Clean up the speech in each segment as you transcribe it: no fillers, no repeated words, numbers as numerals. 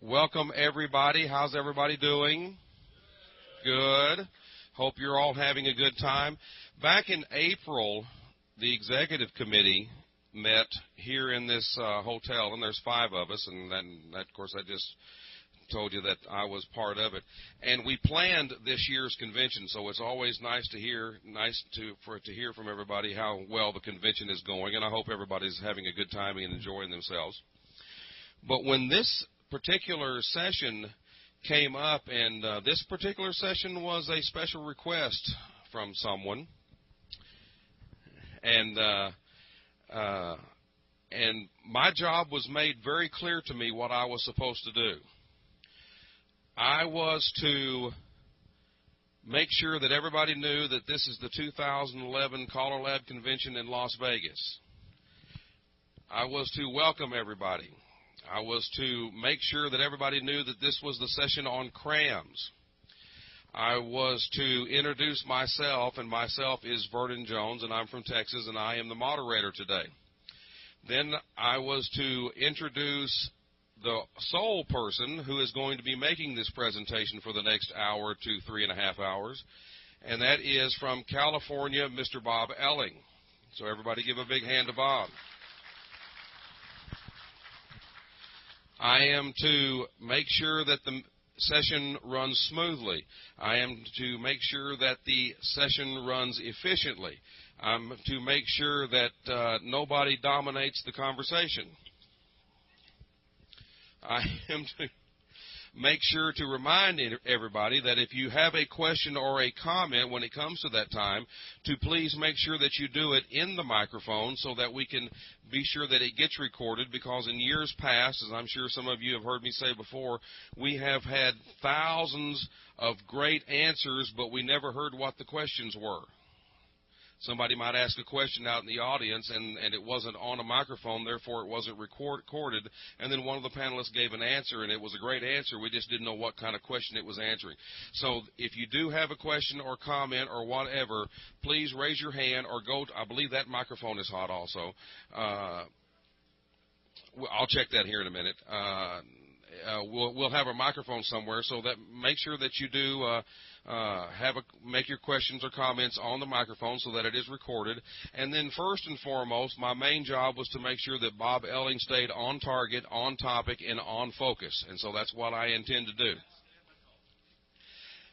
Welcome, everybody. How's everybody doing? Good. Hope you're all having a good time. Back in April, the executive committee met here in this hotel, and there's 5 of us, and then, of course, I just told you that I was part of it. And we planned this year's convention, so it's always nice to hear from everybody how well the convention is going, and I hope everybody's having a good time and enjoying themselves. But when this particular session came up, and this particular session was a special request from someone, and my job was made very clear to me what I was supposed to do. I was to make sure that everybody knew that this is the 2011 CALLERLAB Convention in Las Vegas. I was to welcome everybody. I was to make sure that everybody knew that this was the session on CRaMS. I was to introduce myself, and myself is Vernon Jones, and I'm from Texas, and I am the moderator today. Then I was to introduce the sole person who is going to be making this presentation for the next hour to 3.5 hours, and that is from California, Mr. Bob Elling. So everybody give a big hand to Bob. I am to make sure that the session runs smoothly. I am to make sure that the session runs efficiently. I'm to make sure that nobody dominates the conversation. I am to make sure to remind everybody that if you have a question or a comment when it comes to that time, to please make sure that you do it in the microphone so that we can be sure that it gets recorded, because in years past, as I'm sure some of you have heard me say before, we have had thousands of great answers, but we never heard what the questions were. Somebody might ask a question out in the audience, and it wasn't on a microphone, therefore it wasn't recorded, and then one of the panelists gave an answer, and it was a great answer. We just didn't know what kind of question it was answering. So if you do have a question or comment or whatever, please raise your hand or go to, I believe that microphone is hot also. I'll check that here in a minute. We'll have a microphone somewhere, so that make sure that you do make your questions or comments on the microphone so that it is recorded. And then first and foremost, my main job was to make sure that Bob Elling stayed on target, on topic, and on focus. And so that's what I intend to do.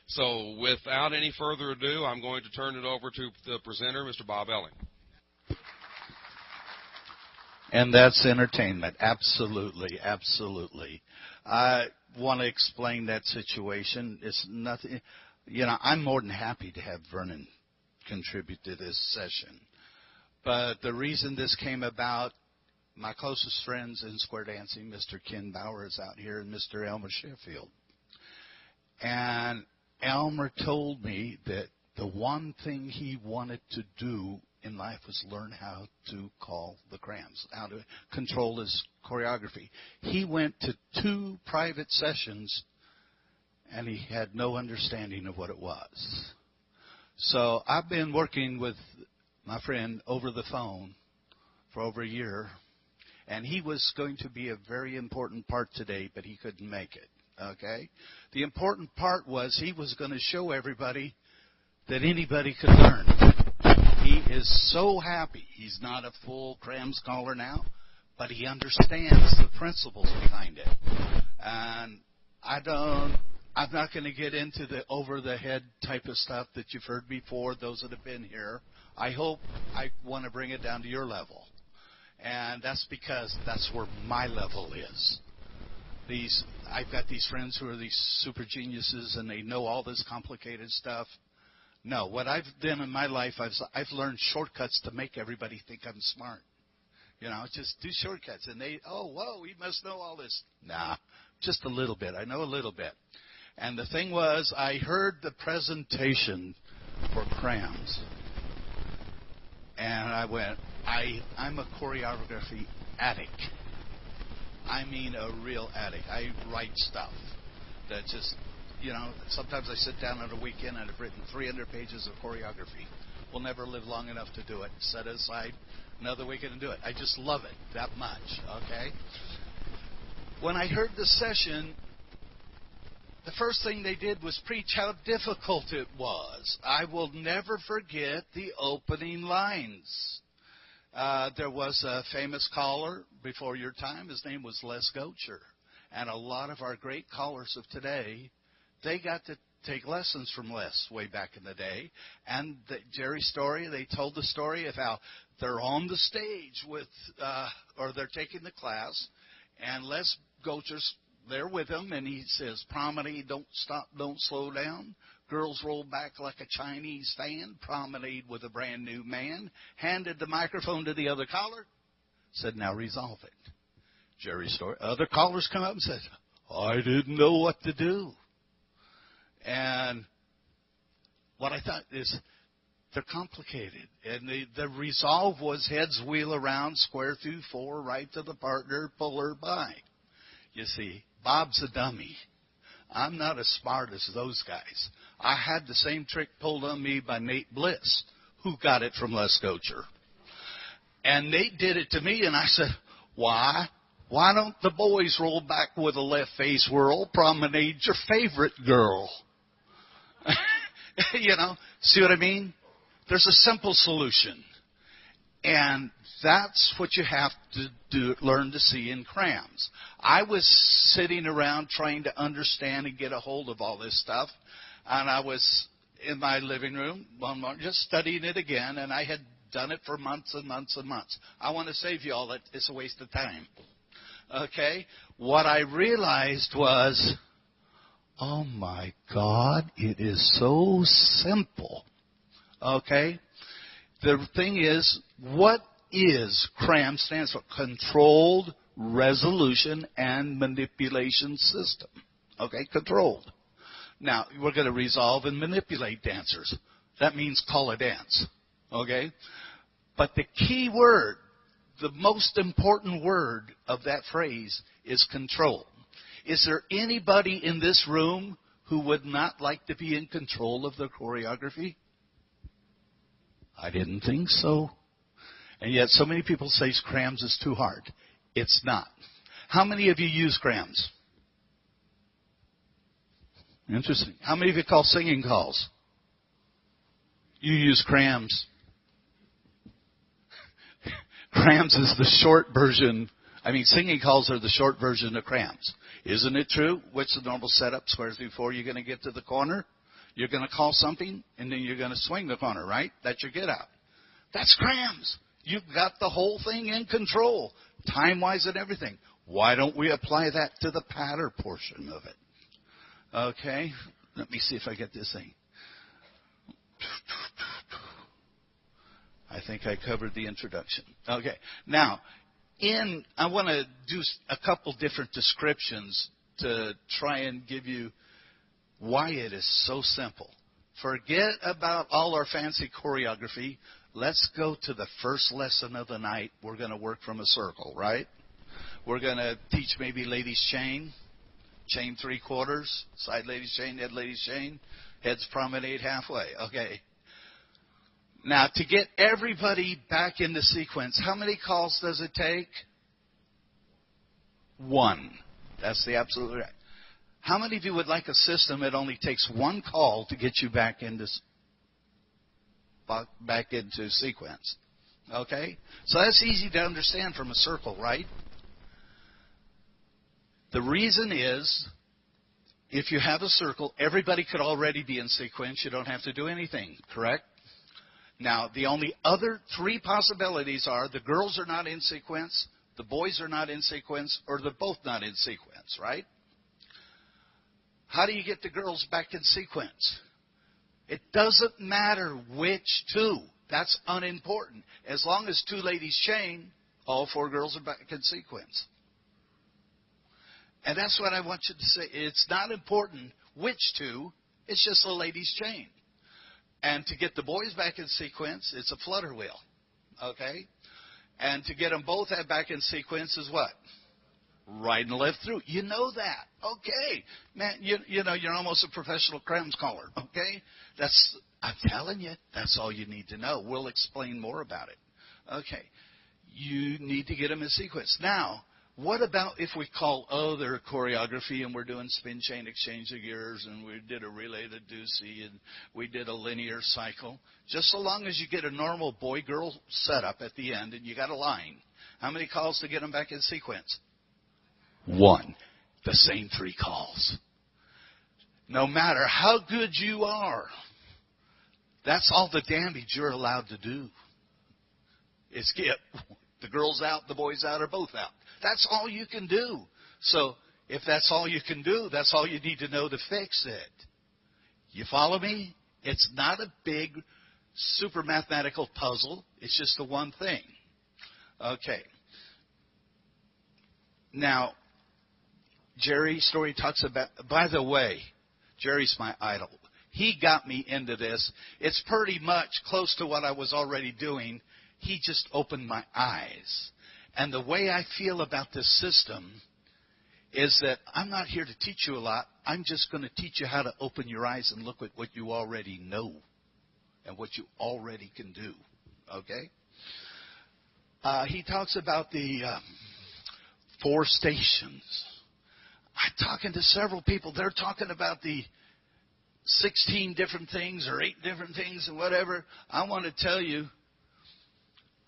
So without any further ado, I'm going to turn it over to the presenter, Mr. Bob Elling. And that's entertainment. Absolutely, absolutely. I want to explain that situation. It's nothing. You know, I'm more than happy to have Vernon contribute to this session. But the reason this came about, my closest friends in square dancing, Mr. Ken Bauer is out here, and Mr. Elmer Sheffield. And Elmer told me that the one thing he wanted to do in life was learn how to call the CRaMS, how to control his choreography. He went to 2 private sessions, and he had no understanding of what it was. So I've been working with my friend over the phone for over a year, and he was going to be a very important part today, but he couldn't make it, okay? The important part was he was going to show everybody that anybody could learn. He is so happy. He's not a full CRaMS caller now, but he understands the principles behind it. And I'm not going to get into the over-the-head type of stuff that you've heard before, those that have been here. I want to bring it down to your level. And that's because that's where my level is. I've got these friends who are these super geniuses, and they know all this complicated stuff. No, what I've done in my life, I've learned shortcuts to make everybody think I'm smart. You know, just do shortcuts. And whoa, he must know all this. Nah, just a little bit. I know a little bit. And the thing was, I heard the presentation for CRaMS. And I went, I'm a choreography addict. I mean a real addict. I write stuff that just... You know, sometimes I sit down on a weekend and I've written 300 pages of choreography. We'll never live long enough to do it. Set aside another weekend and do it. I just love it that much, okay? when I heard the session, the first thing they did was preach how difficult it was. I will never forget the opening lines. There was a famous caller before your time. His name was Les Gocher. And a lot of our great callers of today, they got to take lessons from Les way back in the day. And Jerry's story, they told the story of how they're on the stage with, or they're taking the class, and Les Gocher's there with him, and he says, promenade, don't stop, don't slow down. Girls roll back like a Chinese fan. Promenade with a brand new man. Handed the microphone to the other caller. Said, now resolve it. Jerry's story. Other callers come up and said, I didn't know what to do. And what I thought is, they're complicated. And the resolve was heads wheel around, square through four, right to the partner, pull her by. You see, Bob's a dummy. I'm not as smart as those guys. I had the same trick pulled on me by Nate Bliss, who got it from Les Gocher. And Nate did it to me, and I said, why? Why don't the boys roll back with a left face whirl? Promenade's your favorite girl. You know, see what I mean? There's a simple solution. And that's what you have to learn to see in CRaMS. I was sitting around trying to understand and get a hold of all this stuff, and I was in my living room one morning just studying it again, and I had done it for months and months and months. I want to save you all that it's a waste of time. Okay? What I realized was, oh my God, it is so simple. Okay? The thing is, what is CRaMS stands for? Controlled Resolution and Manipulation System. Okay, controlled. Now, we're going to resolve and manipulate dancers. That means call a dance. Okay? But the key word, the most important word of that phrase is control. Is there anybody in this room who would not like to be in control of the choreography? I didn't think so. And yet so many people say CRaMS is too hard. It's not. How many of you use CRaMS? Interesting. How many of you call singing calls? You use CRaMS. CRaMS is the short version. I mean, singing calls are the short version of CRaMS. Isn't it true? What's the normal setup? Squares before you're going to get to the corner. You're going to call something, and then you're going to swing the corner, right? That's your get out. That's CRaMS. You've got the whole thing in control, time-wise and everything. Why don't we apply that to the patter portion of it? Okay, let me see if I get this thing. I think I covered the introduction. Okay, now, I want to do a couple different descriptions to try and give you why it is so simple. Forget about all our fancy choreography. Let's go to the first lesson of the night. We're going to work from a circle, right? We're going to teach maybe ladies chain 3/4, side ladies chain, head ladies chain, heads promenade halfway. Okay. Now, to get everybody back in the sequence, how many calls does it take? 1. That's the absolute right. How many of you would like a system that only takes 1 call to get you back into sequence? Okay? So that's easy to understand from a circle, right? The reason is, if you have a circle, everybody could already be in sequence. You don't have to do anything, correct? Now, the only other 3 possibilities are the girls are not in sequence, the boys are not in sequence, or they're both not in sequence, right? How do you get the girls back in sequence? It doesn't matter which 2. That's unimportant. As long as 2 ladies chain, all 4 girls are back in sequence. And that's what I want you to say. It's not important which 2. It's just a ladies chain. And to get the boys back in sequence, it's a flutter wheel. Okay? And to get them both back in sequence is what? Right and left through. You know that. Okay. Man, you know, you're almost a professional CRaMS caller. Okay? I'm telling you, that's all you need to know. We'll explain more about it. Okay. You need to get them in sequence. Now, What about if we call other choreography and we're doing spin chain exchange of gears and we did a relay to deucey and we did a linear cycle? Just so long as you get a normal boy-girl setup at the end and you got a line. How many calls to get them back in sequence? 1. The same 3 calls. No matter how good you are, that's all the damage you're allowed to do. Is get the girls out, the boys out, or both out. That's all you can do. So if that's all you can do, that's all you need to know to fix it. You follow me? It's not a big, super mathematical puzzle. It's just the one thing. Okay. Now, Jerry's story talks about, by the way, Jerry's my idol. He got me into this. It's pretty much close to what I was already doing. He just opened my eyes. And the way I feel about this system is that I'm not here to teach you a lot. I'm just going to teach you how to open your eyes and look at what you already know and what you already can do. Okay? He talks about the 4 stations. I'm talking to several people. They're talking about the 16 different things or 8 different things and whatever. I want to tell you,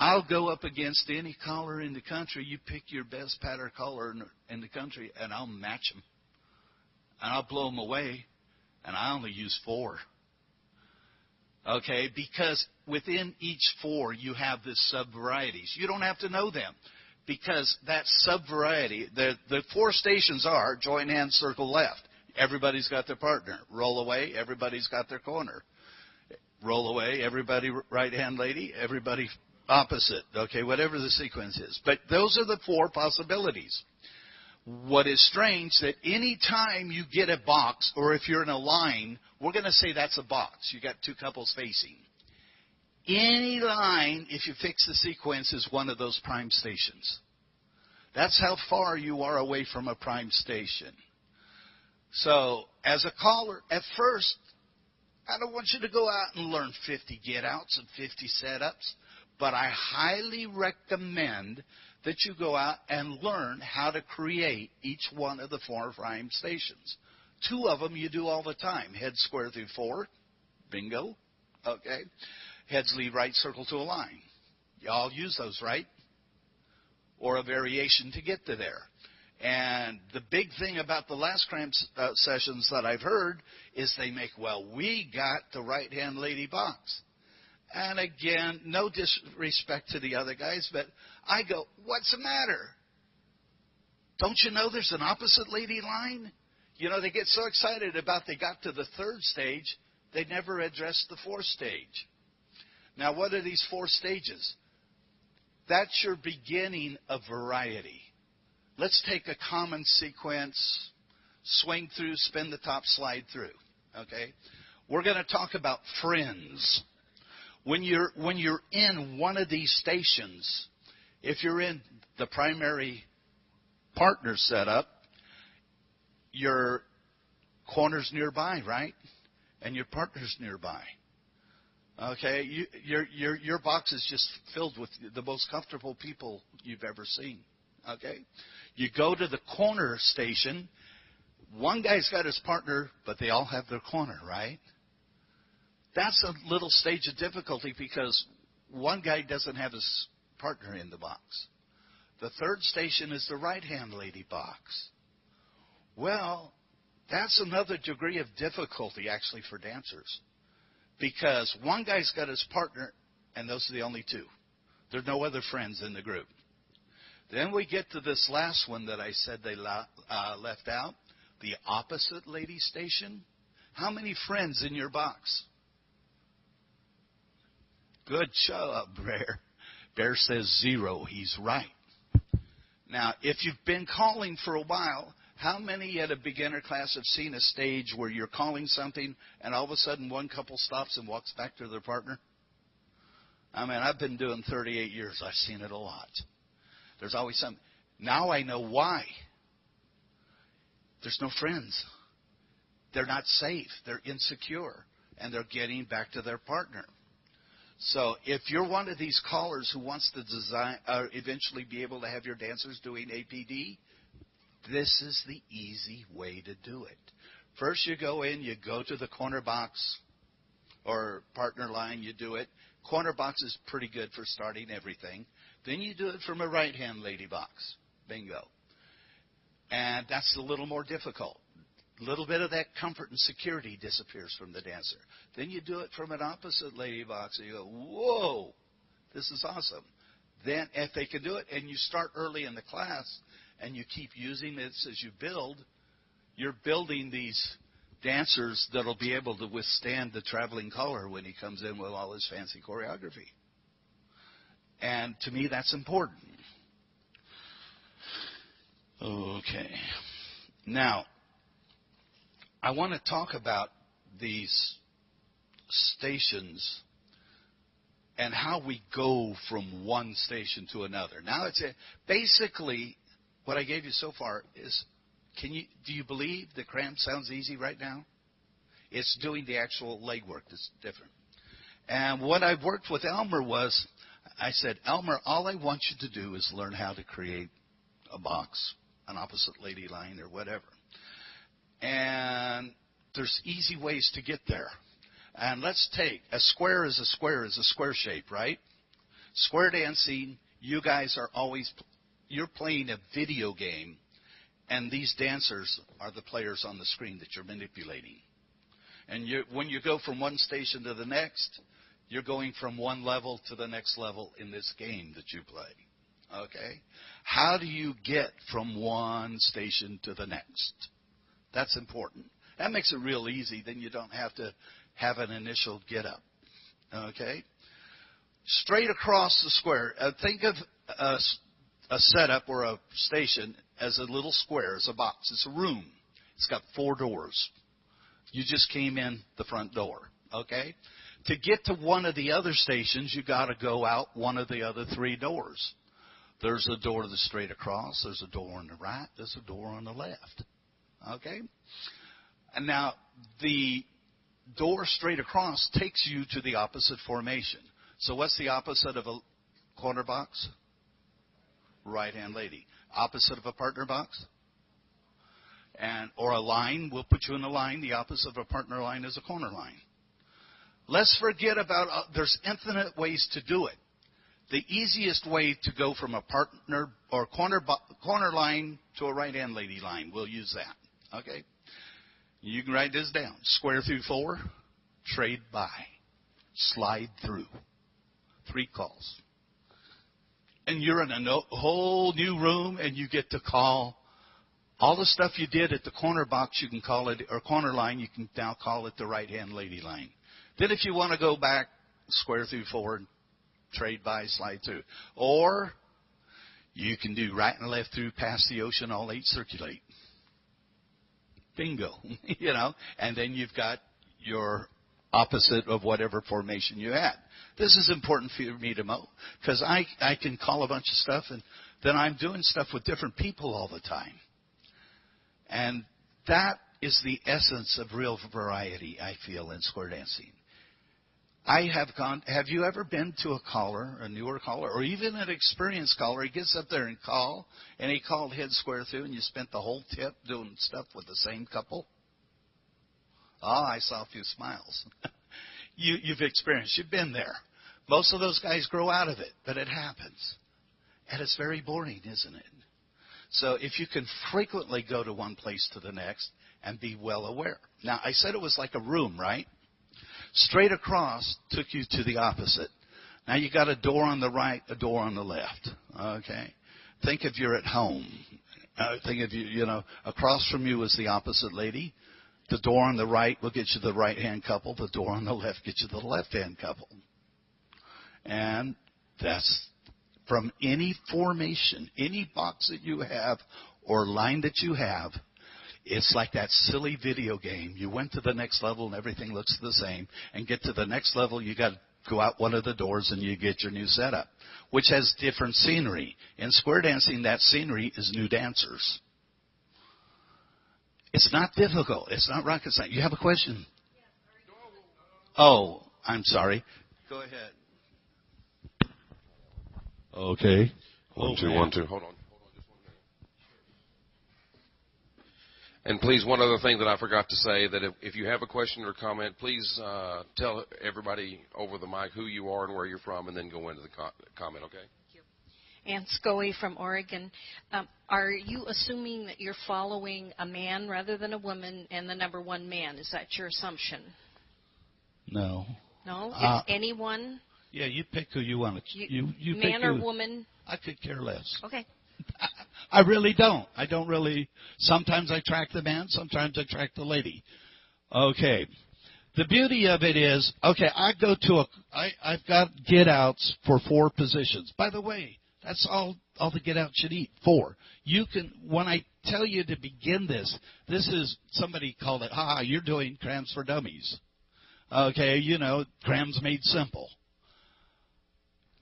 I'll go up against any caller in the country. You pick your best patter caller in the country, and I'll match them. And I'll blow them away, and I only use 4. Okay? Because within each 4, you have the sub-varieties. You don't have to know them. Because that sub-variety, the 4 stations are join hand, circle left. Everybody's got their partner. Roll away, everybody's got their corner. Roll away, everybody right hand lady, everybody opposite, okay, whatever the sequence is. But those are the 4 possibilities. What is strange that any time you get a box, or if you're in a line, we're going to say that's a box. You got 2 couples facing. Any line, if you fix the sequence, is one of those prime stations. That's how far you are away from a prime station. So, as a caller, at first, I don't want you to go out and learn 50 get-outs and 50 setups. But I highly recommend that you go out and learn how to create each one of the 4 prime stations. 2 of them you do all the time. Head square through 4. Bingo. Okay. Heads lead right circle to a line. You all use those, right? Or a variation to get to there. And the big thing about the last CRaMS sessions that I've heard is they make, well, we got the right-hand lady box. And again, no disrespect to the other guys, but I go, what's the matter? Don't you know there's an opposite lady line? You know, they get so excited about they got to the 3rd stage, they never addressed the 4th stage. Now, what are these 4 stages? That's your beginning of variety. Let's take a common sequence, swing through, spin the top, slide through. Okay? We're going to talk about friends. When you're in one of these stations, if you're in the primary partner setup, your corner's nearby, right? And your partner's nearby. Okay, your box is just filled with the most comfortable people you've ever seen. Okay, you go to the corner station. One guy's got his partner, but they all have their corner, right? That's a little stage of difficulty because one guy doesn't have his partner in the box. The 3rd station is the right-hand lady box. Well, that's another degree of difficulty, actually, for dancers. Because one guy's got his partner, and those are the only 2. There are no other friends in the group. Then we get to this last one that I said they left out, the opposite lady station. How many friends in your box? Good job, Bear. Bear says 0. He's right. Now, if you've been calling for a while, how many at a beginner class have seen a stage where you're calling something and all of a sudden one couple stops and walks back to their partner? I mean, I've been doing 38 years. I've seen it a lot. There's always something. Now I know why. There's no friends. They're not safe. They're insecure. And they're getting back to their partner. So if you're one of these callers who wants to design, eventually be able to have your dancers doing APD, this is the easy way to do it. First you go in, you go to the corner box or partner line, you do it. Corner box is pretty good for starting everything. Then you do it from a right-hand lady box. Bingo. And that's a little more difficult. A little bit of that comfort and security disappears from the dancer. Then you do it from an opposite lady box, and you go, whoa, this is awesome. Then if they can do it, and you start early in the class, and you keep using this as you build, you're building these dancers that will be able to withstand the traveling caller when he comes in with all his fancy choreography. And to me, that's important. Okay. Now, I want to talk about these stations and how we go from one station to another. Now, basically, what I gave you so far is, do you believe that CRaMS sounds easy right now? It's doing the actual legwork that's different. And what I worked with Elmer was, I said, Elmer, all I want you to do is learn how to create a box, an opposite lady line or whatever. And there's easy ways to get there. And let's take, a square is a square shape, right? Square dancing, you guys are always, you're playing a video game, and these dancers are the players on the screen that you're manipulating. And when you go from one station to the next, you're going from one level to the next level in this game that you play. Okay? How do you get from one station to the next? That's important. That makes it real easy. Then you don't have to have an initial get up. Okay? Straight across the square. Think of a setup or a station as a little square, as a box. It's a room. It's got 4 doors. You just came in the front door. Okay? To get to one of the other stations, you got to go out one of the other 3 doors. There's a door that's straight across. There's a door on the right. There's a door on the left. Okay? And now, the door straight across takes you to the opposite formation. So what's the opposite of a corner box? Right-hand lady. Opposite of a partner box? Or a line, we'll put you in a line. The opposite of a partner line is a corner line. Let's forget about, there's infinite ways to do it. The easiest way to go from a partner or corner line to a right-hand lady line, we'll use that. Okay? You can write this down. Square through 4, trade by, slide through. 3 calls. And you're in a whole new room, and you get to call all the stuff you did at the corner box, you can call it, or corner line, you can now call it the right-hand lady line. Then if you want to go back, square through 4, trade by, slide through. Or you can do right and left through, past the ocean, all 8 circulate. Bingo. You know, and then you've got your opposite of whatever formation you had. This is important for me to know, because I can call a bunch of stuff, and then I'm doing stuff with different people all the time. And that is the essence of real variety, I feel, in square dancing. Have you ever been to a caller, a newer caller, or even an experienced caller? He gets up there and he called head square through, and you spent the whole tip doing stuff with the same couple? Oh, I saw a few smiles. You've experienced, you've been there. Most of those guys grow out of it, but it happens. And it's very boring, isn't it? So if you can frequently go to one place to the next and be well aware. Now, I said it was like a room, right? Straight across took you to the opposite. Now you got a door on the right, a door on the left. Okay? Think if you're at home. Think if you know, across from you is the opposite lady. The door on the right will get you the right-hand couple. The door on the left gets you the left-hand couple. And that's from any formation, any box that you have or line that you have. It's like that silly video game. You went to the next level and everything looks the same. And get to the next level, you got to go out one of the doors and you get your new setup, which has different scenery. In square dancing, that scenery is new dancers. It's not difficult. It's not rocket science. You have a question? Oh, I'm sorry. Go ahead. Okay. One, two, 1, 2. Hold on. And please, one other thing that I forgot to say, that if you have a question or comment, please tell everybody over the mic who you are and where you're from, and then go into the comment, okay? Thank you. Ann Scoey from Oregon. Are you assuming that you're following a man rather than a woman and the number one man? Is that your assumption? No. No? It's anyone? Yeah, you pick who you want to. You man pick or who. woman? I could care less. Okay. I really don't. I don't really. Sometimes I track the man, sometimes I track the lady. Okay. The beauty of it is, okay, I've got get-outs for 4 positions. By the way, that's all the get-out should eat, 4. You can, when I tell you to begin this is, somebody called it, you're doing CRaMS for dummies. Okay, CRaMS made simple.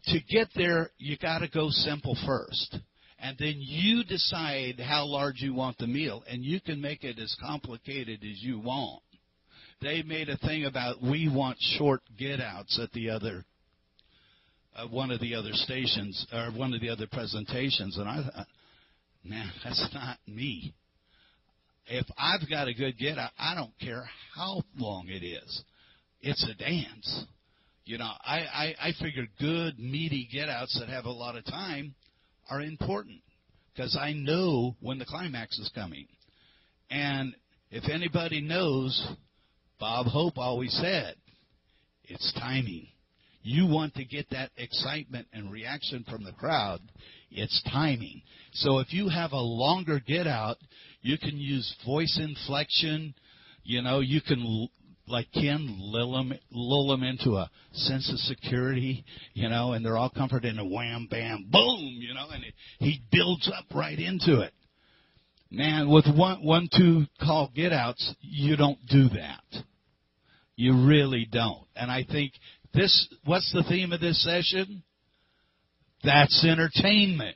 To get there, you got to go simple first. And then you decide how large you want the meal, and you can make it as complicated as you want. They made a thing about we want short get-outs at the other, one of the other stations, or one of the other presentations, and I thought, man, that's not me. If I've got a good get-out, I don't care how long it is. It's a dance. I figure good, meaty get-outs that have a lot of time are important, because I know when the climax is coming. And if anybody knows, Bob Hope always said, it's timing. You want to get that excitement and reaction from the crowd, it's timing. So if you have a longer get-out, you can use voice inflection. You can, like Ken, lull them into a sense of security, and they're all comforted, and wham, bam, boom, and he builds up right into it. Man, with 1, 2 call get-outs, you don't do that. You really don't. And I think what's the theme of this session? That's entertainment.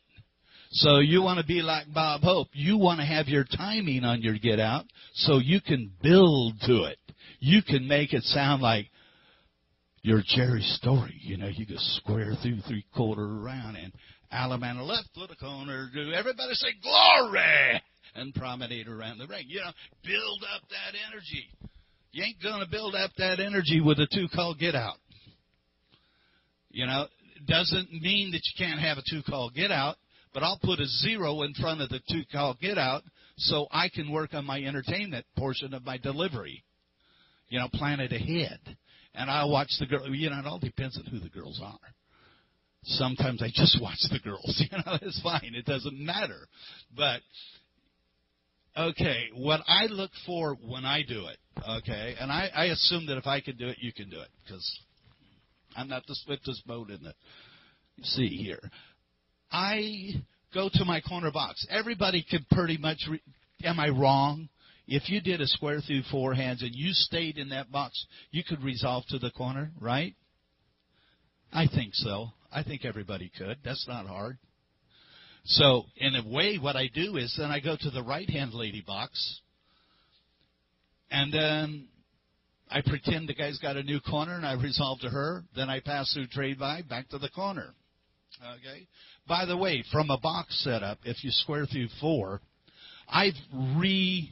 So you want to be like Bob Hope. You want to have your timing on your get-out so you can build to it. You can make it sound like your Jerry Story. You go square through, 3/4 around, and Alabama left to the corner. Do everybody say glory? And promenade around the ring. Build up that energy. You ain't going to build up that energy with a 2-call get-out. Doesn't mean that you can't have a 2-call get-out, but I'll put a 0 in front of the 2-call get-out so I can work on my entertainment portion of my delivery. Plan it ahead. And I'll watch the girl. It all depends on who the girls are. Sometimes I just watch the girls. It's fine. It doesn't matter. But, okay, what I look for when I do it, okay, and I assume that if I can do it, you can do it, because I'm not the swiftest boat in the sea here. I go to my corner box. Everybody can pretty much, am I wrong? If you did a square through 4 hands and you stayed in that box, you could resolve to the corner, right? I think so. I think everybody could. That's not hard. So, in a way, what I do is then I go to the right-hand lady box, and then I pretend the guy's got a new corner, and I resolve to her. Then I pass through trade by, back to the corner. Okay? By the way, from a box setup, if you square through 4, I've redefined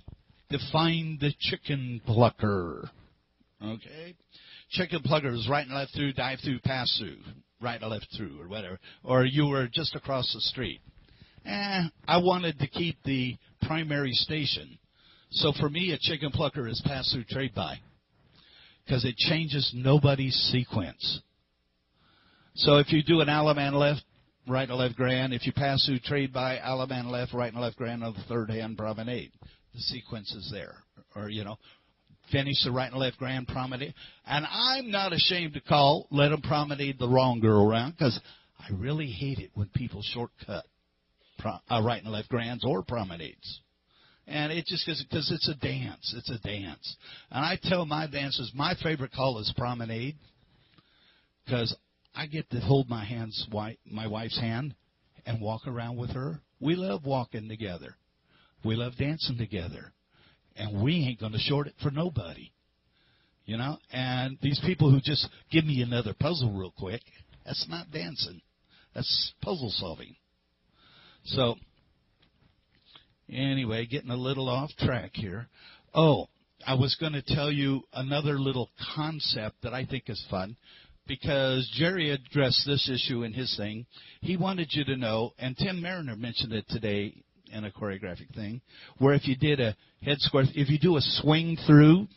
the chicken plucker. Okay? Chicken plucker is right and left through, dive through, pass through. Right and left through, or whatever. Or you were just across the street. I wanted to keep the primary station. So for me, a chicken plucker is pass through, trade by, because it changes nobody's sequence. So if you do an Alaman left, right and left grand, if you pass through, trade by, Alaman left, right and left grand on the third hand promenade, the sequence is there. Or, finish the right and left grand promenade. And I'm not ashamed to let them promenade the wrong girl around, because I really hate it when people shortcut right and left grands or promenades. And it just because it's a dance. It's a dance. And I tell my dancers my favorite call is promenade, because I get to hold my wife's hand and walk around with her. We love walking together. We love dancing together. And we ain't going to short it for nobody. And these people who just give me another puzzle real quick, that's not dancing. That's puzzle solving. So, anyway, getting a little off track here. Oh, I was going to tell you another little concept that I think is fun, because Jerry addressed this issue in his thing. He wanted you to know, and Tim Mariner mentioned it today in a choreographic thing, where if you did a head square, if you do a swing through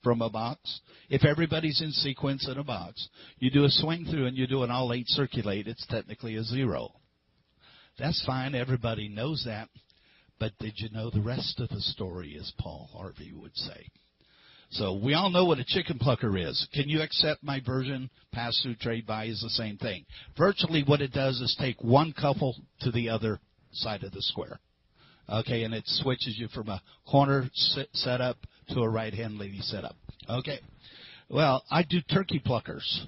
from a box, if everybody's in sequence in a box, you do a swing through and you do an all 8 circulate, it's technically a 0. That's fine. Everybody knows that. But did you know the rest of the story, as Paul Harvey would say? So we all know what a chicken plucker is. Can you accept my version? Pass-through, trade, buy is the same thing. Virtually what it does is take one couple to the other side of the square. Okay, and it switches you from a corner setup to a right-hand lady setup. Okay. Well, I do turkey pluckers.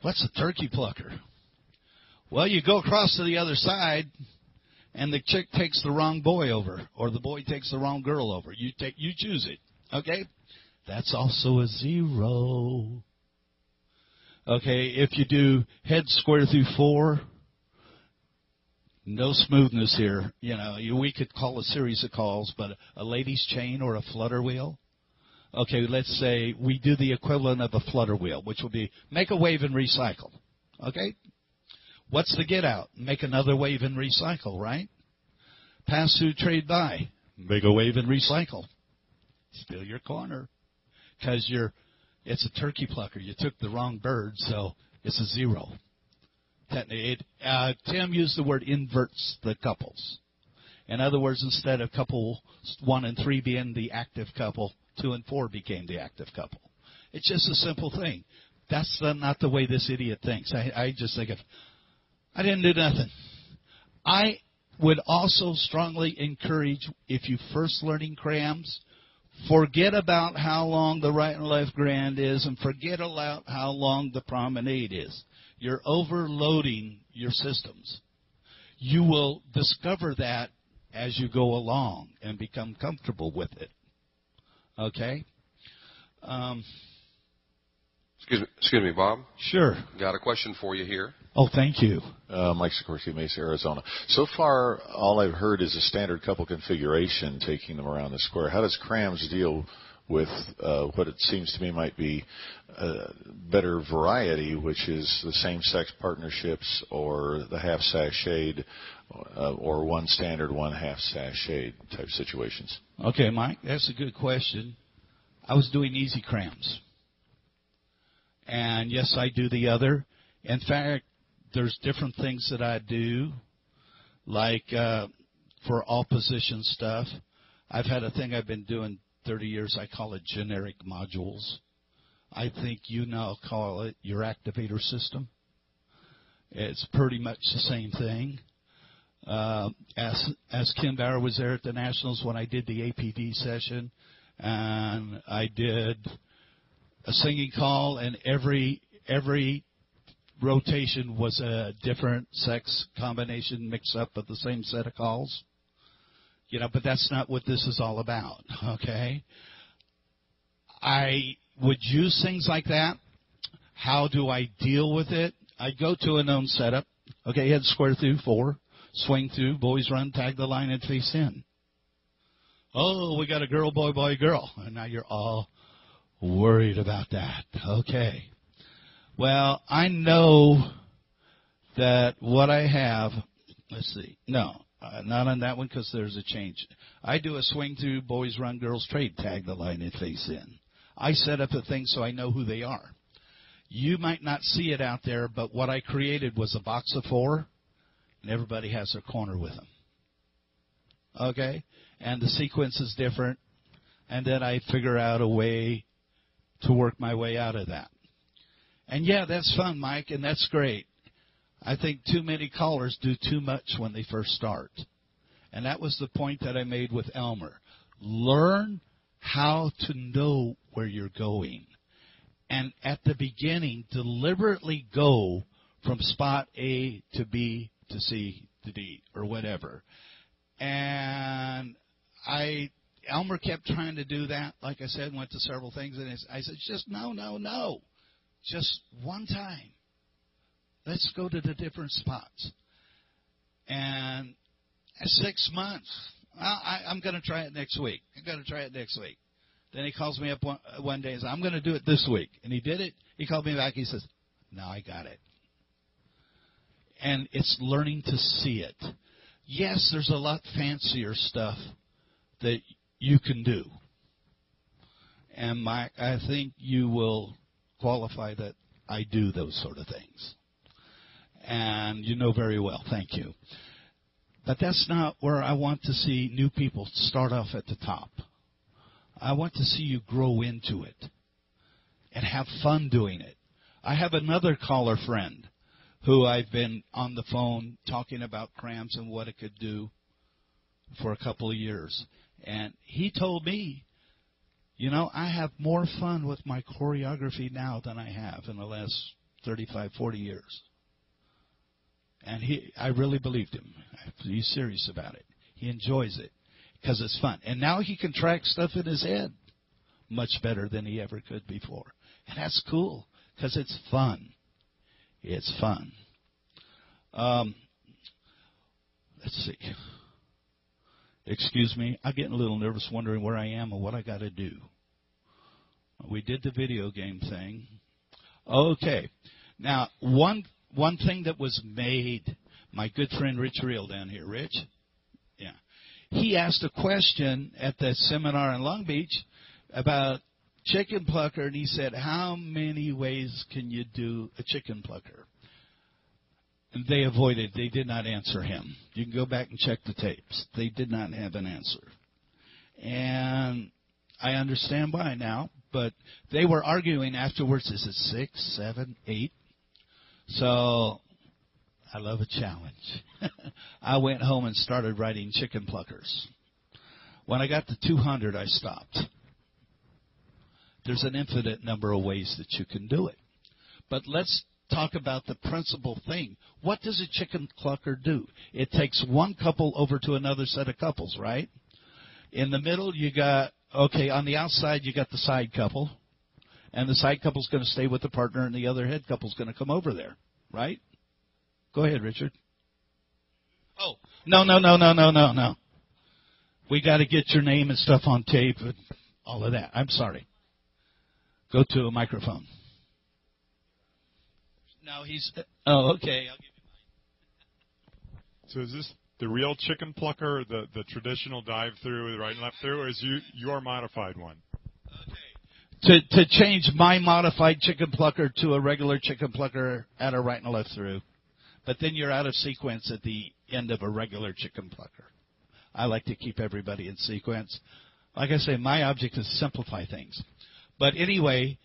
What's a turkey plucker? Well, you go across to the other side, and the chick takes the wrong boy over, or the boy takes the wrong girl over. You choose it. Okay? That's also a 0. Okay, if you do head square through 4, no smoothness here. You know, we could call a series of calls, but a lady's chain or a flutter wheel. Okay, let's say we do the equivalent of a flutter wheel, which would be make a wave and recycle. Okay? What's the get out? Make another wave and recycle, right? Pass through, trade, buy. Make a wave and recycle. Still your corner. Because it's a turkey plucker. You took the wrong bird, so it's a 0. Tim used the word inverts the couples. In other words, instead of couple 1 and 3 being the active couple, 2 and 4 became the active couple. It's just a simple thing. That's not the way this idiot thinks. I just think I didn't do nothing. I would also strongly encourage, if you're first learning CRaMS, forget about how long the right and left grand is and forget about how long the promenade is. You're overloading your systems. You will discover that as you go along and become comfortable with it. Okay? Excuse me, Bob. Sure. Got a question for you here. Oh, thank you. Mike Sikorsky, Mesa, Arizona. So far, all I've heard is a standard couple configuration, taking them around the square. How does CRaMS deal with what it seems to me might be better variety, which is the same-sex partnerships or the half sashayed or one standard, one half sashayed type situations? Okay, Mike, that's a good question. I was doing easy CRaMS. And, yes, I do the other. In fact, there's different things that I do, like for all position stuff. I've had a thing I've been doing 30 years. I call it generic modules. I think you now call it your activator system. It's pretty much the same thing. As Kim Bauer was there at the Nationals when I did the APD session, and I did a singing call, and every rotation was a different sex combination mix up of the same set of calls. You know, but that's not what this is all about, okay? I would use things like that. How do I deal with it? I go to a known setup. Okay, head square through 4, swing through, boys run, tag the line, and face in. Oh, we got a girl, boy, boy, girl. And now you're all worried about that. Okay. Well, I know that what I have, let's see. No, not on that one because there's a change. I do a swing through, boys run, girls trade, tag the line, and face in. I set up a thing so I know who they are. You might not see it out there, but what I created was a box of 4, and everybody has their corner with them. Okay? And the sequence is different, and then I figure out a way to work my way out of that. And, yeah, that's fun, Mike, and that's great. I think too many callers do too much when they first start. And that was the point that I made with Elmer. Learn how to know where you're going. And at the beginning, deliberately go from spot A to B to C to D or whatever. And Elmer kept trying to do that. Like I said, went to several things. And I said, just no. Just one time. Let's go to the different spots. And 6 months, I'm going to try it next week. I'm going to try it next week. Then he calls me up one day and says, I'm going to do it this week. And he did it. He called me back. He says, now I got it. And it's learning to see it. Yes, there's a lot fancier stuff that you can do. And I think you will qualify that I do those sort of things. And you know very well. Thank you. But that's not where I want to see new people start off at the top. I want to see you grow into it and have fun doing it. I have another caller friend who I've been on the phone talking about CRaMS and what it could do for a couple of years. And he told me, you know, I have more fun with my choreography now than I have in the last 35, 40 years. And I really believed him. He's serious about it. He enjoys it because it's fun. And now he can track stuff in his head much better than he ever could before. And that's cool because it's fun. It's fun. Let's see. Excuse me. I'm getting a little nervous wondering where I am and what I got to do. We did the video game thing. Okay. Now, one thing that was made, my good friend Rich Reel down here. Rich? Yeah. He asked a question at the seminar in Long Beach about chicken plucker, and he said, how many ways can you do a chicken plucker? And they avoided. They did not answer him. You can go back and check the tapes. They did not have an answer. And I understand why now, but they were arguing afterwards, is it 6, 7, 8? So I love a challenge. I went home and started writing chicken pluckers. When I got to 200, I stopped. There's an infinite number of ways that you can do it. But let's talk about the principal thing. What does a chicken plucker do? It takes one couple over to another set of couples, right? In the middle, you got, okay, on the outside, you got the side couple. And the side couple's going to stay with the partner, and the other head couple's going to come over there, right? Go ahead, Richard. Oh, no. We got to get your name and stuff on tape and all of that. I'm sorry. Go to a microphone. No, oh, okay. I'll give you mine. So is this the real chicken plucker, the traditional dive through, the right and left through, or is your modified one? Okay. To change my modified chicken plucker to a regular chicken plucker at a right and left through. But then you're out of sequence at the end of a regular chicken plucker. I like to keep everybody in sequence. Like I say, my object is to simplify things. But anyway,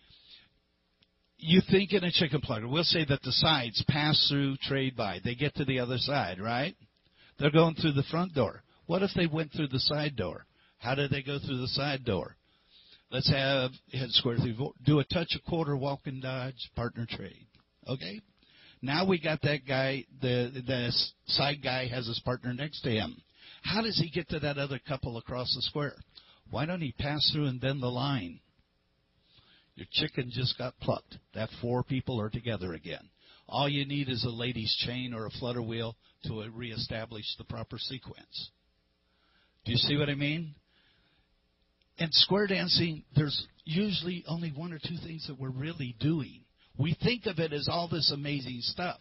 you think in a chicken plucker, we'll say that the sides pass through, trade by. They get to the other side, right? They're going through the front door. What if they went through the side door? How did they go through the side door? Let's have head square through. Do a touch, a quarter, walk and dodge, partner trade. Okay? Now we got that guy, the side guy has his partner next to him. How does he get to that other couple across the square? Why don't he pass through and bend the line? Your chicken just got plucked. That 4 people are together again. All you need is a lady's chain or a flutter wheel to reestablish the proper sequence. Do you see what I mean? In square dancing, there's usually only 1 or 2 things that we're really doing. We think of it as all this amazing stuff.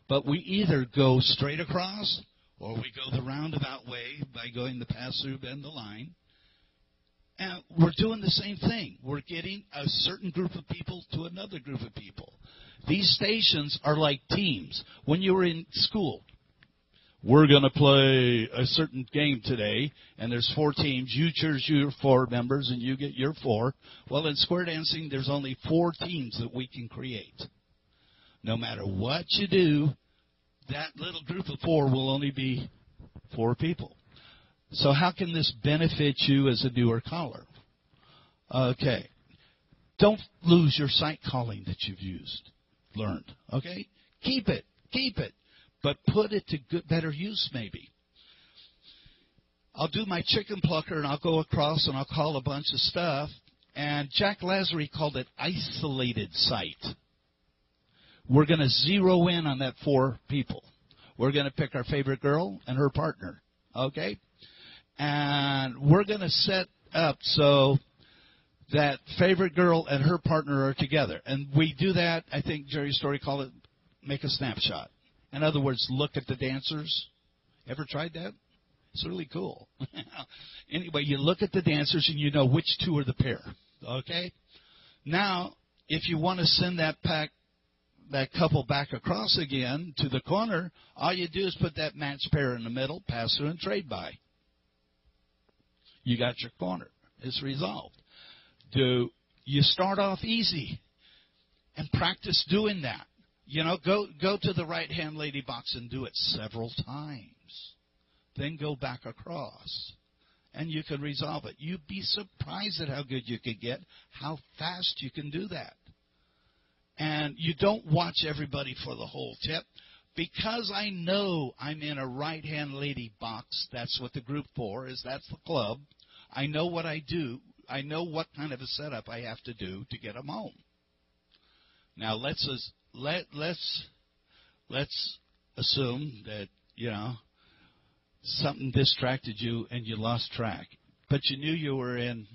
But we either go straight across or we go the roundabout way by going the pass-through, bend the line. And we're doing the same thing. We're getting a certain group of people to another group of people. These stations are like teams. When you were in school, we're going to play a certain game today, and there's 4 teams. You choose your 4 members, and you get your 4. Well, in square dancing, there's only 4 teams that we can create. No matter what you do, that little group of 4 will only be 4 people. So how can this benefit you as a newer caller? Okay. Don't lose your sight calling that you've learned. Okay? Keep it. But put it to better use maybe. I'll do my chicken plucker and I'll go across and I'll call a bunch of stuff. And Jack Lazary called it isolated sight. we're going to zero in on that 4 people. We're going to pick our favorite girl and her partner, okay? And we're going to set up so that favorite girl and her partner are together. And we do that, I think Jerry Story called it, make a snapshot. In other words, look at the dancers. Ever tried that? It's really cool. Anyway, you look at the dancers and you know which 2 are the pair, okay? Now, if you want to send that couple back across again to the corner, all you do is put that match pair in the middle, pass through, and trade by. You got your corner. It's resolved. You start off easy and practice doing that. You know, go to the right-hand lady box and do it several times. Then go back across, and you can resolve it. You'd be surprised at how good you can get, how fast you can do that. And you don't watch everybody for the whole tip. Because I know I'm in a right-hand lady box, that's what the group 4 is, that's the club. I know what I do. I know what kind of a setup I have to do to get them home. Now, let's assume that, you know, something distracted you and you lost track. But you knew you were in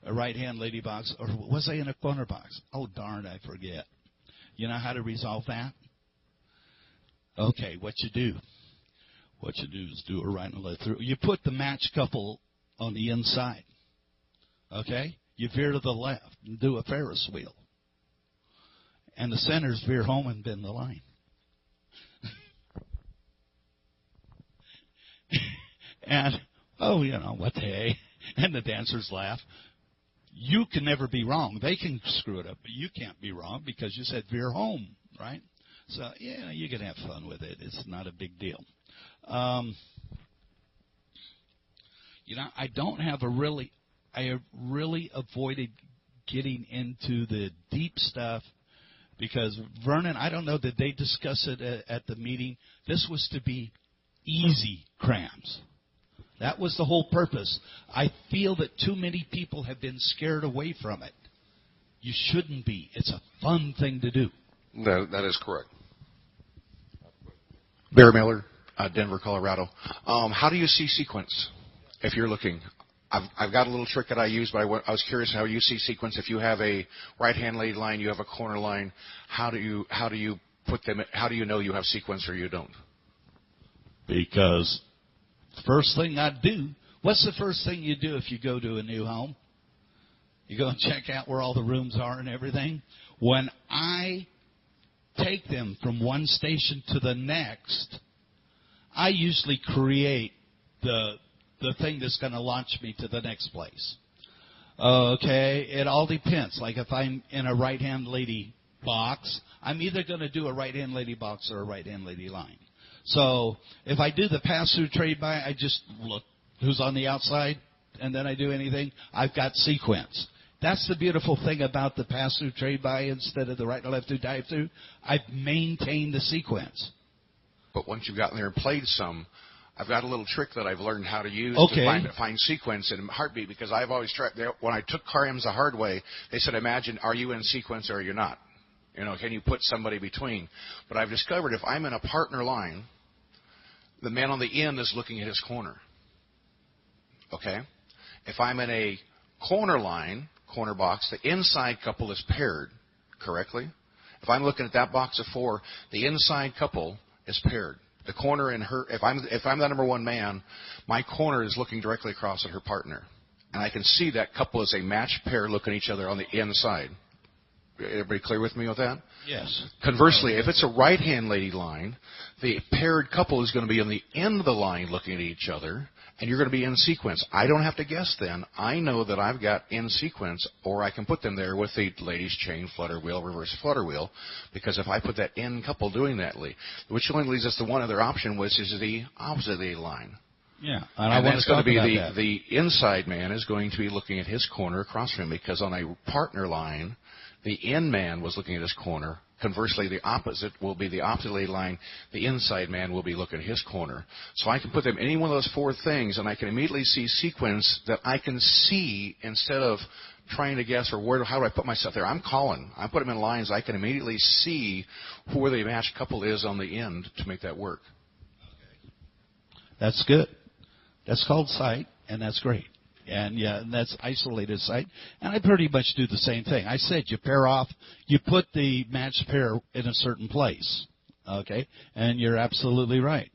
a right-hand lady box, or was I in a corner box? Oh, darn, I forget. You know how to resolve that? Okay, what you do is do a right and left through. You put the match couple on the inside. Okay? You veer to the left and do a Ferris wheel. And the centers veer home and bend the line. And, oh, you know, what the hey? And the dancers laugh. You can never be wrong. They can screw it up, but you can't be wrong because you said veer home, right? So, yeah, you can have fun with it. It's not a big deal. You know, I have really avoided getting into the deep stuff because, Vernon, I don't know, did they discuss it at the meeting? This was to be easy CRaMS. That was the whole purpose. I feel that too many people have been scared away from it. You shouldn't be. It's a fun thing to do. That is correct. Barry Miller, Denver, Colorado. How do you see sequence if you're looking? I've got a little trick that I use, but I was curious how you see sequence. If you have a right-hand lady line, you have a corner line. How do you put them? How do you know you have sequence or you don't? Because first thing I do, what's the first thing you do if you go to a new home? You go and check out where all the rooms are and everything. When I take them from one station to the next, I usually create the thing that's going to launch me to the next place. Okay, it all depends. Like if I'm in a right-hand lady box, I'm either going to do a right-hand lady box or a right-hand lady line. So if I do the pass-through trade-by, I just look who's on the outside, and then I do anything. I've got sequence. That's the beautiful thing about the pass-through trade-by instead of the right and left-through dive-through. I've maintained the sequence. But once you've gotten there and played some, I've got a little trick that I've learned how to use to find sequence in heartbeat, because I've always tried. When I took CRaMS the hard way, they said, imagine, are you in sequence or are you not? You know, can you put somebody between? But I've discovered if I'm in a partner line, the man on the end is looking at his corner. Okay? If I'm in a corner line, corner box, the inside couple is paired correctly. If I'm looking at that box of 4, the inside couple is paired. The corner in her, if I'm the number one man, my corner is looking directly across at her partner. And I can see that couple is a matched pair looking at each other on the inside. Everybody clear with me with that? Yes. Conversely, if it's a right-hand lady line, the paired couple is going to be on the end of the line looking at each other, and you're going to be in sequence. I don't have to guess then. I know that I've got in sequence, or I can put them there with the ladies chain, flutter wheel, reverse flutter wheel, because if I put that in couple doing that, which only leads us to one other option, which is the opposite line. Yeah, and then it's going to be the inside man is going to be looking at his corner across from him, because on a partner line, the end man was looking at his corner. Conversely, the opposite will be the opposite lady line. The inside man will be looking at his corner. So I can put them in any one of those 4 things, and I can immediately see sequence that I can see instead of trying to guess or how do I put myself there. I'm calling. I put them in lines. I can immediately see where the matched couple is on the end to make that work. That's good. That's called sight, and that's great. And that's isolated sight. And I pretty much do the same thing. I said you pair off, you put the matched pair in a certain place. Okay? And you're absolutely right.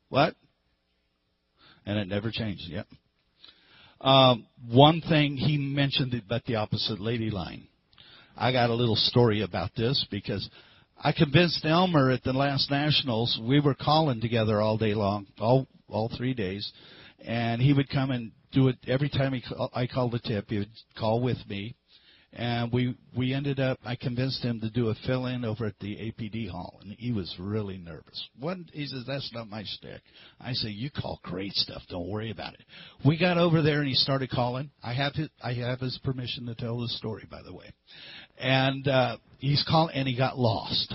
What? And it never changed. Yep. One thing he mentioned about the opposite lady line. I got a little story about this because I convinced Elmer at the last Nationals. We were calling together all day long, all 3 days. And he would come and do it every time I called a tip. He would call with me. And we ended up, I convinced him to do a fill-in over at the APD hall. And he was really nervous. He says, that's not my shtick. I say, you call great stuff. Don't worry about it. We got over there and he started calling. I have his permission to tell the story, by the way. And he's calling, and he got lost.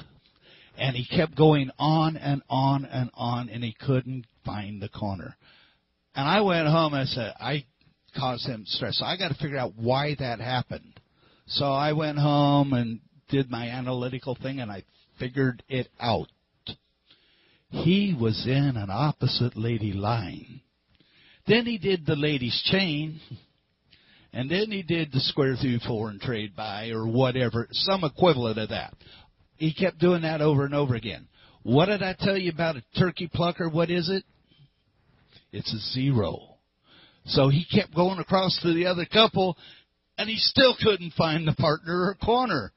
And he kept going on and on and on, and he couldn't find the corner. And I went home and I said, I caused him stress. So I got to figure out why that happened. So I went home and did my analytical thing, and I figured it out. He was in an opposite lady line. Then he did the lady's chain, and then he did the square through 4 and trade by or whatever, some equivalent of that. He kept doing that over and over again. What did I tell you about a turkey plucker? What is it? It's a 0. So he kept going across to the other couple, and he still couldn't find the partner or corner,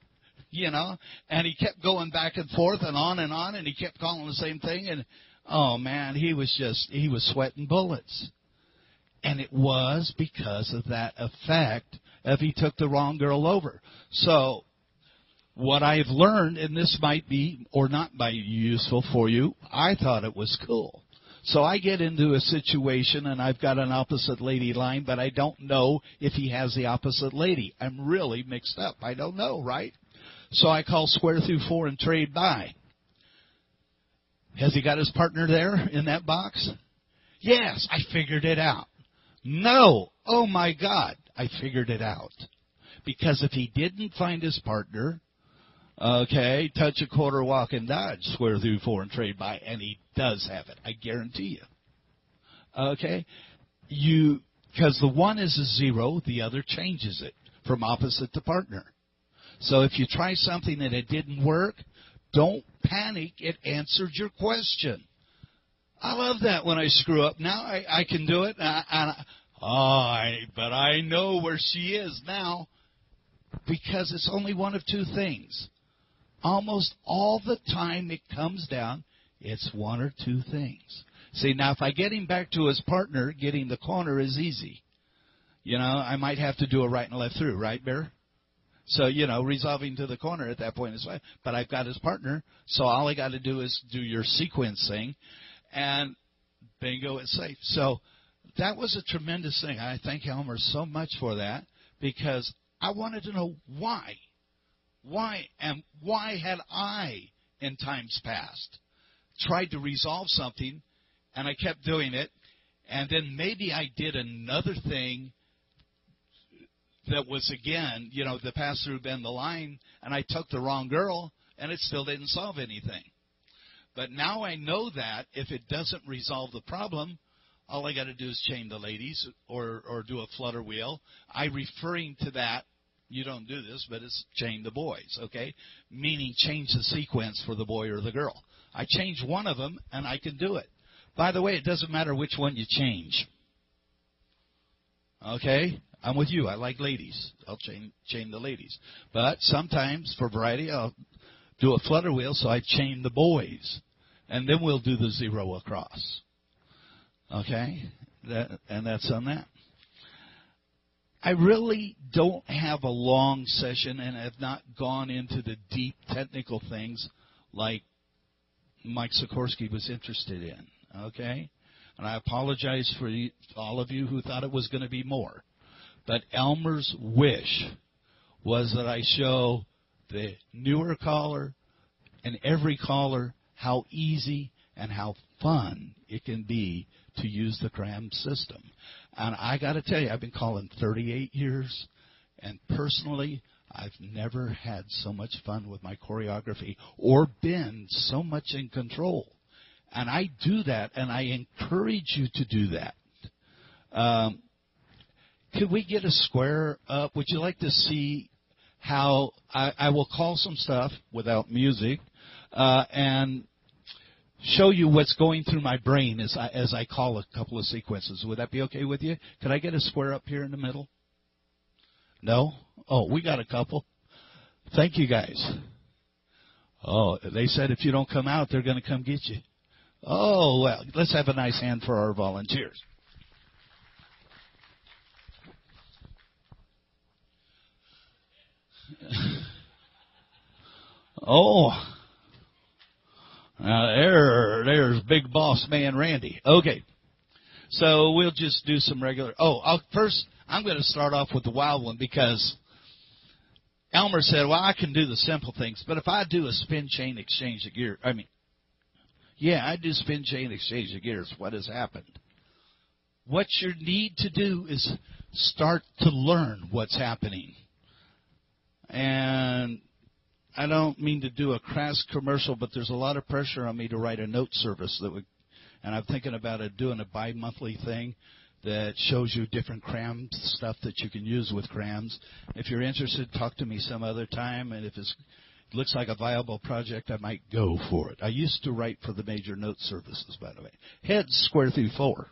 And he kept going back and forth and on, and he kept calling the same thing. And, oh, man, he was sweating bullets. And it was because of that effect of he took the wrong girl over. So what I've learned, and this might be or not be useful for you, I thought it was cool. So I get into a situation, and I've got an opposite lady line, but I don't know if he has the opposite lady. I'm really mixed up. I don't know, right? So I call square through 4 and trade by. Has he got his partner there in that box? Yes, I figured it out. No. Oh, my God, I figured it out. Because if he didn't find his partner, okay, touch a quarter, walk and dodge, square through 4 and trade by, and he does have it. I guarantee you. Okay? Because the one is a 0, the other changes it from opposite to partner. So if you try something and it didn't work, don't panic. It answered your question. I love that when I screw up. Now I can do it. But I know where she is now because it's only one of 2 things. Almost all the time it comes down, it's 1 or 2 things. See, now if I get him back to his partner, getting the corner is easy. I might have to do a right and left through, right, Bear? So, resolving to the corner at that point is fine. But I've got his partner, so all I got to do is do your sequence thing, and bingo, it's safe. So that was a tremendous thing. I thank Elmer so much for that because I wanted to know why. Why had I, in times past, tried to resolve something, and I kept doing it, and then maybe I did another thing that was, again, the pass-through bend the line, and I took the wrong girl, and it still didn't solve anything. But now I know that if it doesn't resolve the problem, all I got to do is chain the ladies or do a flutter wheel. I'm referring to that. You don't do this, but it's chain the boys, okay? Meaning change the sequence for the boy or the girl. I change one of them, and I can do it. By the way, it doesn't matter which one you change. Okay? I'm with you. I like ladies. I'll chain the ladies. But sometimes, for variety, I'll do a flutter wheel, so I chain the boys. And then we'll do the 0 across. Okay? And that's on that. I really don't have a long session and have not gone into the deep technical things like Mike Sikorsky was interested in. Okay? And I apologize for all of you who thought it was going to be more. But Elmer's wish was that I show the newer caller and every caller how easy and how fun it can be to use the CRaMS system. And I got to tell you, I've been calling 38 years, And personally, I've never had so much fun with my choreography or been so much in control. And I do that, and I encourage you to do that. Could we get a square up? Would you like to see how I will call some stuff without music and show you what's going through my brain as I call a couple of sequences. Would that be okay with you? Could I get a square up here in the middle? No? Oh, we got a couple. Thank you, guys. Oh, they said if you don't come out, they're going to come get you. Oh, well, let's have a nice hand for our volunteers. Oh, there's big boss man Randy. Okay, so we'll just do some regular. First, I'm going to start off with the wild one because Elmer said, well, I can do the simple things, but if I do a spin chain exchange of gears, I do spin chain exchange of gears, what has happened? What you need to do is start to learn what's happening. And I don't mean to do a crass commercial, but there's a lot of pressure on me to write a note service and I'm thinking about doing a bi-monthly thing that shows you different CRaMS stuff that you can use with CRaMS. If you're interested, talk to me some other time, and if it looks like a viable project, I might go for it. I used to write for the major note services, by the way. Heads square through 4.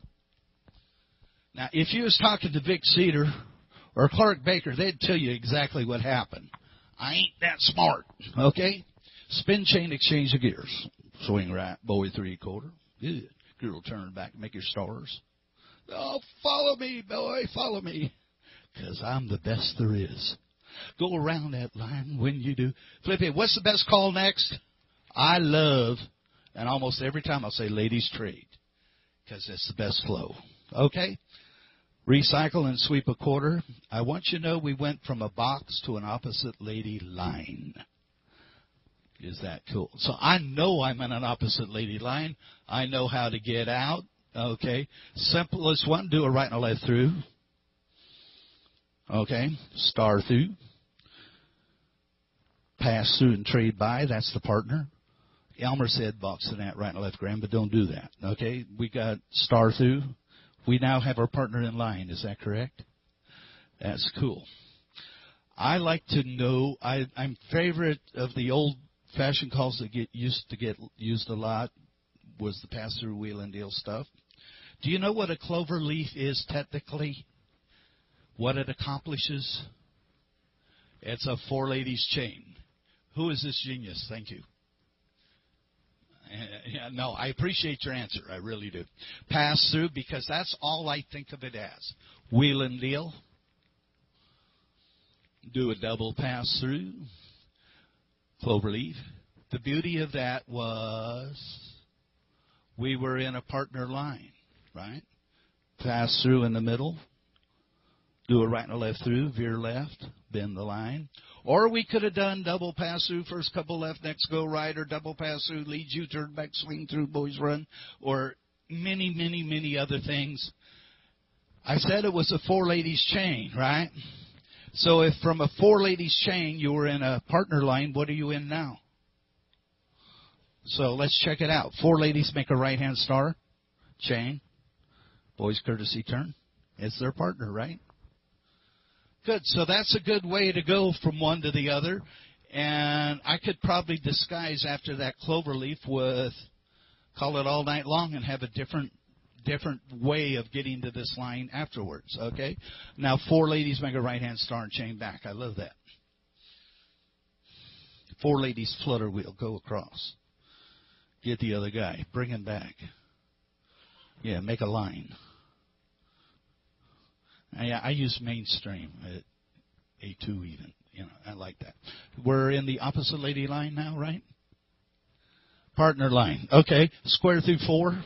Now, if you was talking to Vic Cedar or Clark Baker, they'd tell you exactly what happened. I ain't that smart, okay? Spin chain exchange of gears. Swing right, boy 3/4. Good. Girl turn back, make your stars. Oh, follow me, boy, follow me, 'cause I'm the best there is. Go around that line when you do. Flip it. What's the best call next? I love, and almost every time I'll say ladies trade, 'cause it's the best flow. Okay? Recycle and sweep a quarter. I want you to know we went from a box to an opposite lady line. Is that cool? So I know I'm in an opposite lady line. I know how to get out. Okay. Simplest one, do a right and a left through. Okay. Star through. Pass through and trade by. That's the partner. Elmer said box and that right and left, Graham, but don't do that. Okay. We got star through. We now have our partner in line. Is that correct? That's cool. I like to know, I'm favorite of the old-fashioned calls that get used a lot was the pass-through wheel and deal stuff. Do you know what a clover leaf is technically? What it accomplishes? It's a 4-ladies chain. Who is this genius? Thank you. No, I appreciate your answer. I really do. Pass through, because that's all I think of it as. Wheel and deal. Do a double pass through. Cloverleaf. The beauty of that was we were in a partner line, right? Pass through in the middle. Do a right and a left through. Veer left. Bend the line. Or we could have done double pass through, first couple left, next go right, or double pass through, lead you, turn back, swing through, boys run, or many, many, many other things. I said it was a 4-ladies chain, right? So if from a 4-ladies chain you were in a partner line, what are you in now? So let's check it out. 4 ladies make a right-hand star, chain, boys courtesy turn. It's their partner, right? Good. So that's a good way to go from one to the other. And I could probably disguise after that cloverleaf with call it all night long and have a different way of getting to this line afterwards. Okay? Now 4 ladies make a right-hand star and chain back. I love that. 4 ladies flutter wheel. Go across. Get the other guy. Bring him back. Yeah, make a line. I use mainstream, A2 even. I like that. We're in the opposite lady line now, right? Partner line. Okay, square through 4.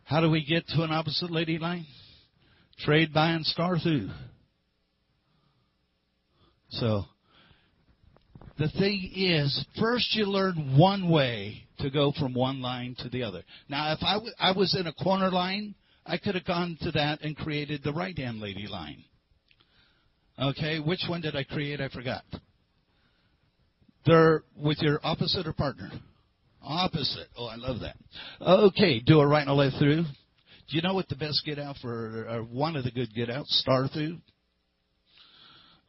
How do we get to an opposite lady line? Trade by and star through. So the thing is, first you learn one way to go from one line to the other. Now, if I was in a corner line, I could have gone to that and created the right-hand lady line. Okay, which one did I create? I forgot. They're with your opposite or partner? Opposite. Oh, I love that. Okay, do a right and a left through. Do you know what the best get out for, or one of the good get outs? Star through.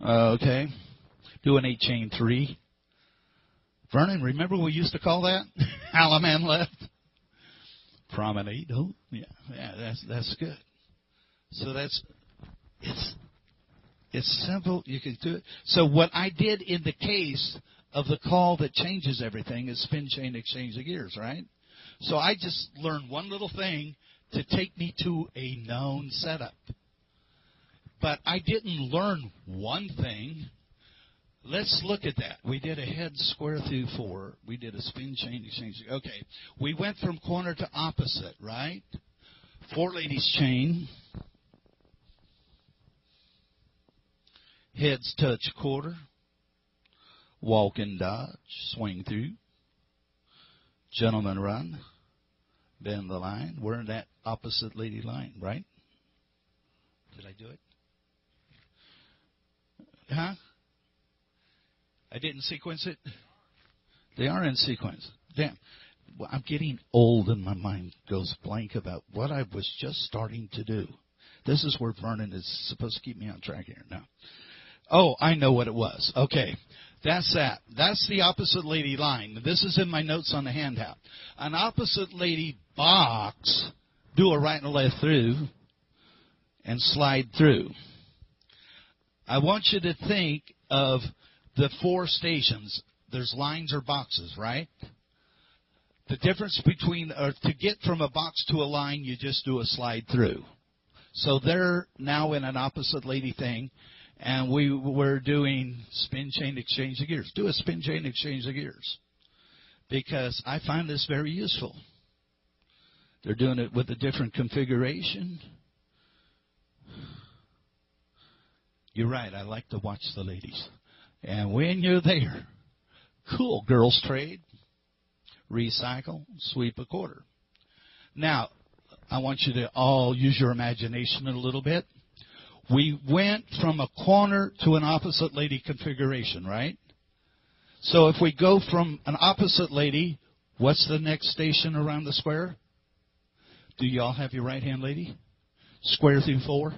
Okay. Do an 8-chain 3. Vernon, remember we used to call that? Alaman left. Promenade. Oh, yeah, that's good. So it's simple. You can do it. So what I did in the case of the call that changes everything is spin, chain, exchange of gears, right? So I just learned one little thing to take me to a known setup. But I didn't learn one thing. Let's look at that. We did a head square through 4. We did a spin, chain, exchange. Okay. We went from corner to opposite, right? 4 ladies chain. Heads touch quarter. Walk and dodge. Swing through. Gentleman run. Bend the line. We're in that opposite lady line, right? Did I do it? Huh? I didn't sequence it? They are in sequence. Damn. Well, I'm getting old and my mind goes blank about what I was just starting to do. This is where Vernon is supposed to keep me on track here now. Oh, I know what it was. Okay. That's that. That's the opposite lady line. This is in my notes on the handout. An opposite lady box, do a right and a left through, and slide through. I want you to think of the 4 stations. There's lines or boxes, right? The difference between, to get from a box to a line, you just do a slide through. So they're now in an opposite lady thing. And we were doing spin, chain, exchange of gears. Do a spin, chain, exchange of gears. Because I find this very useful. They're doing it with a different configuration. You're right. I like to watch the ladies. And when you're there, cool, girls trade, recycle, sweep a quarter. Now, I want you to all use your imagination a little bit. We went from a corner to an opposite lady configuration, right? So if we go from an opposite lady, what's the next station around the square? Do you all have your right-hand lady? Square through 4.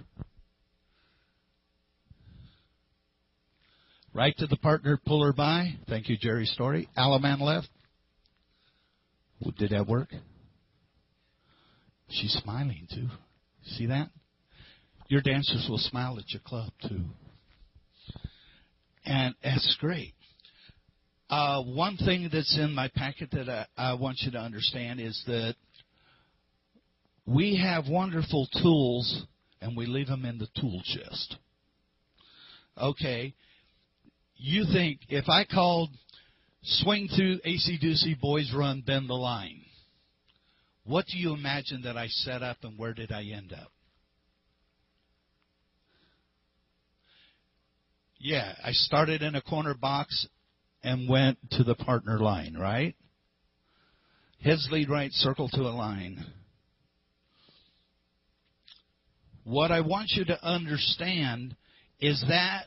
Right to the partner, pull her by. Thank you, Jerry Story. Alaman left. Well, did that work? She's smiling, too. See that? Your dancers will smile at your club, too. And that's great. One thing that's in my packet that I want you to understand is that we have wonderful tools, and we leave them in the tool chest. Okay. You think, if I called swing through, AC-doocy, boys run, bend the line, what do you imagine that I set up and where did I end up? Yeah, I started in a corner box and went to the partner line, right? Heads lead right, circle to a line. What I want you to understand is that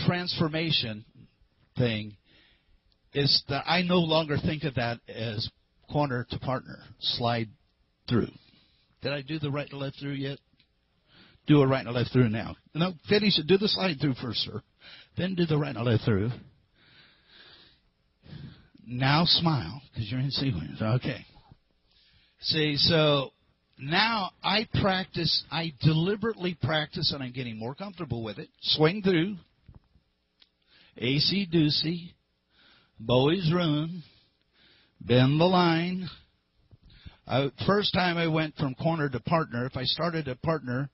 transformation thing is that I no longer think of that as corner to partner, slide through. Did I do the right and left through yet? Do a right and a left through now. No, finish it. Do the slide through first, sir. Then do the right and a left through. Now smile, because you're in sequence. Okay. See, so now I deliberately practice, and I'm getting more comfortable with it. Swing through. AC-doocy. Boys run. Bend the line. First time I went from corner to partner, if I started at partner,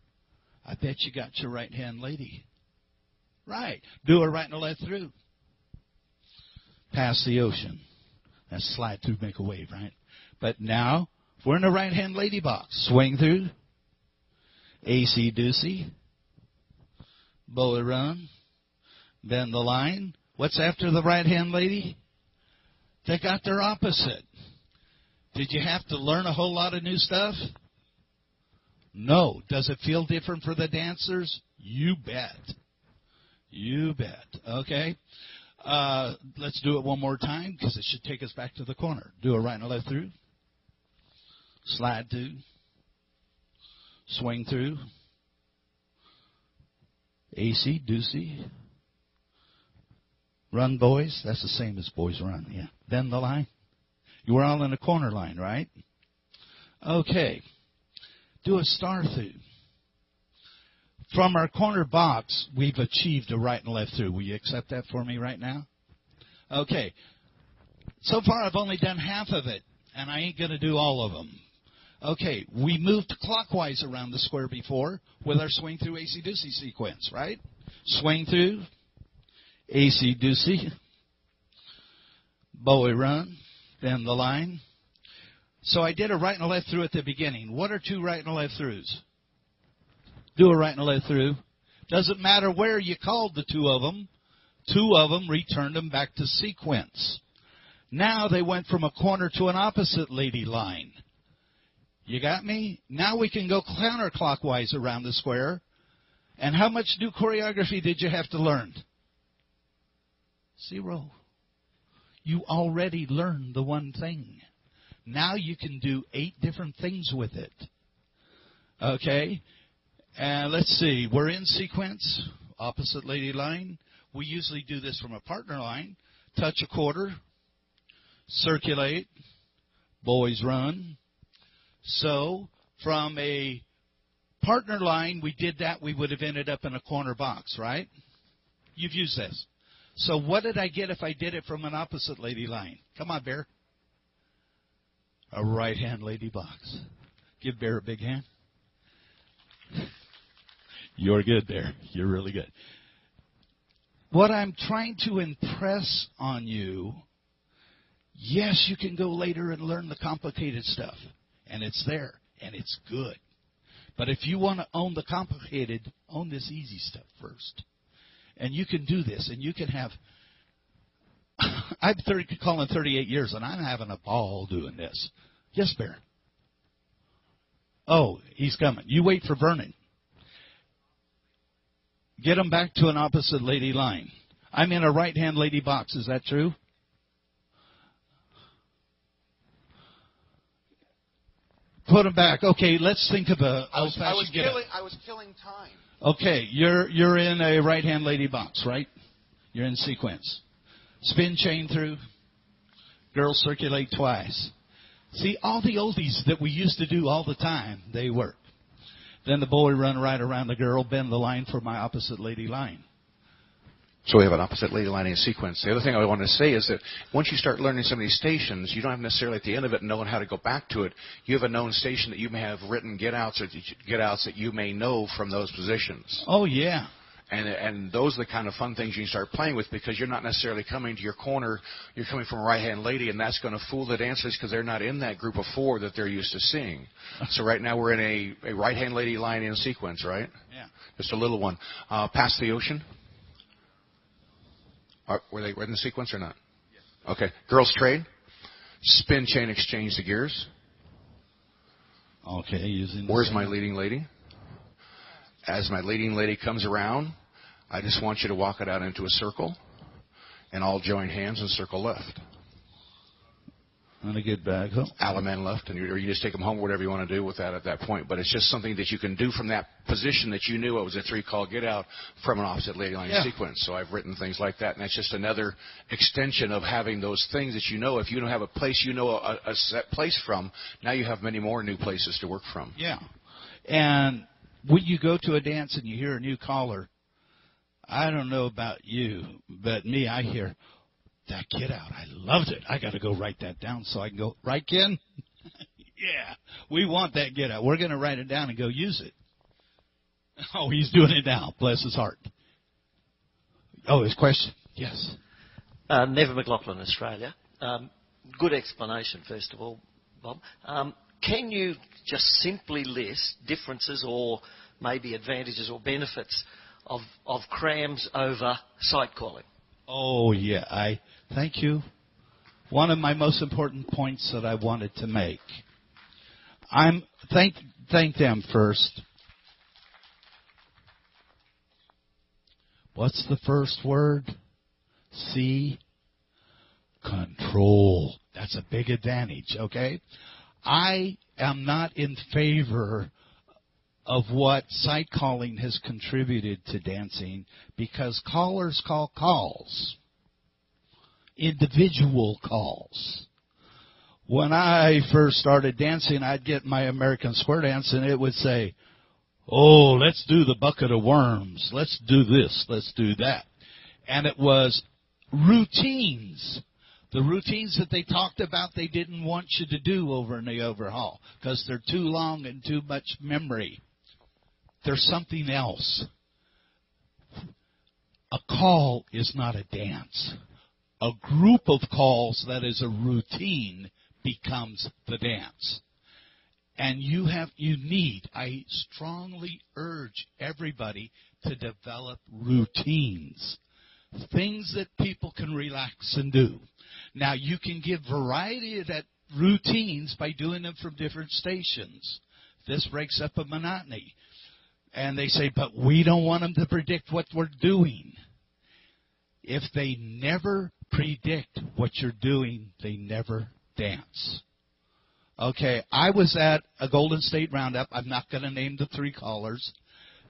I bet you got your right-hand lady. Right. Do a right and a left through. Pass the ocean. That's slide through, make a wave, right? But now, if we're in a right-hand lady box, swing through. AC-doocy. Boy run. Bend the line. What's after the right-hand lady? They got their opposite. Did you have to learn a whole lot of new stuff? No. Does it feel different for the dancers? You bet. You bet. Okay. Let's do it one more time because it should take us back to the corner. Do a right and a left through. Slide through. Swing through. AC, deucey. Run, boys. That's the same as boys run. Yeah. Bend the line. You were all in a corner line, right? Okay. Do a star through. From our corner box, we've achieved a right and left through. Will you accept that for me right now? Okay. So far, I've only done half of it, and I ain't going to do all of them. Okay. We moved clockwise around the square before with our swing through AC-deucey sequence, right? Swing through, AC-deucey, Bowie run, bend the line. So I did a right and a left through at the beginning. What are two right and a left throughs? Do a right and a left through. Doesn't matter where you called the two of them. Two of them returned them back to sequence. Now they went from a corner to an opposite lady line. You got me? Now we can go counterclockwise around the square. And how much new choreography did you have to learn? 0. You already learned the one thing. Now you can do 8 different things with it. Okay? And let's see. We're in sequence. Opposite lady line. We usually do this from a partner line. Touch a quarter. Circulate. Boys run. So from a partner line, we did that. We would have ended up in a corner box, right? You've used this. So what did I get if I did it from an opposite lady line? Come on, Bear. A right-hand lady box. Give Bear a big hand. You're good, Bear. You're really good. What I'm trying to impress on you, yes, you can go later and learn the complicated stuff. And it's there. And it's good. But if you want to own the complicated, own this easy stuff first. And you can do this. And you can have... I'm calling 38 years, and I'm having a ball doing this. Yes, Bear. Oh, he's coming. You wait for Vernon. Get him back to an opposite lady line. I'm in a right-hand lady box. Is that true? Put him back. Okay, let's think of a old-fashioned get-up. I was killing time. Okay, you're in a right-hand lady box, right? You're in sequence. Spin chain through. Girls circulate twice. See, all the oldies that we used to do all the time, they work. Then the boy run right around the girl, bend the line for my opposite lady line. So we have an opposite lady line in sequence. The other thing I wanted to say is that once you start learning some of these stations, you don't have necessarily at the end of it knowing how to go back to it. You have a known station that you may have written get-outs or get-outs that you may know from those positions. Oh, yeah. And those are the kind of fun things you can start playing with because you're not necessarily coming to your corner. You're coming from a right-hand lady, and that's going to fool the dancers because they're not in that group of 4 that they're used to seeing. So right now we're in a right-hand lady line in sequence, right? Yeah. Just a little one. Past the ocean. Were they in the sequence or not? Yes. Okay. Girls trade. Spin chain exchange the gears. Okay. Where's my leading lady? As my leading lady comes around, I just want you to walk it out into a circle, and all join hands and circle left. And a good bag hook. Alaman left, or you just take them home, whatever you want to do with that at that point. But it's just something that you can do from that position that you knew it was a 3-call get out from an opposite lady line sequence. So I've written things like that, and that's just another extension of having those things that you know. If you don't have a place you know a set place from, now you have many more new places to work from. Yeah. And when you go to a dance and you hear a new caller, I don't know about you, but me, I hear, that get out, I loved it. I got to go write that down so I can go, right, Ken? Yeah, we want that get out. We're going to write it down and go use it. Oh, he's doing it now. Bless his heart. Oh, his question. Yes. Never McLaughlin, Australia. Good explanation, first of all, Bob. Can you just simply list differences or maybe advantages or benefits of CRaMS over sight calling? Oh, yeah. Thank you. One of my most important points that I wanted to make. Thank them first. What's the first word? C. Control. That's a big advantage, okay? I am not in favor of what sight calling has contributed to dancing, because callers call calls. Individual calls. When I first started dancing, I'd get my American Square Dance, and it would say, oh, let's do the bucket of worms. Let's do this. Let's do that. And it was routines. The routines that they talked about, they didn't want you to do over in the overhaul because they're too long and too much memory. There's something else. A call is not a dance. A group of calls that is a routine becomes the dance. And I strongly urge everybody to develop routines. Things that people can relax and do. Now, you can give variety of that routines by doing them from different stations. This breaks up a monotony. And they say, but we don't want them to predict what we're doing. If they never predict what you're doing, they never dance. Okay, I was at a Golden State Roundup. I'm not going to name the 3 callers.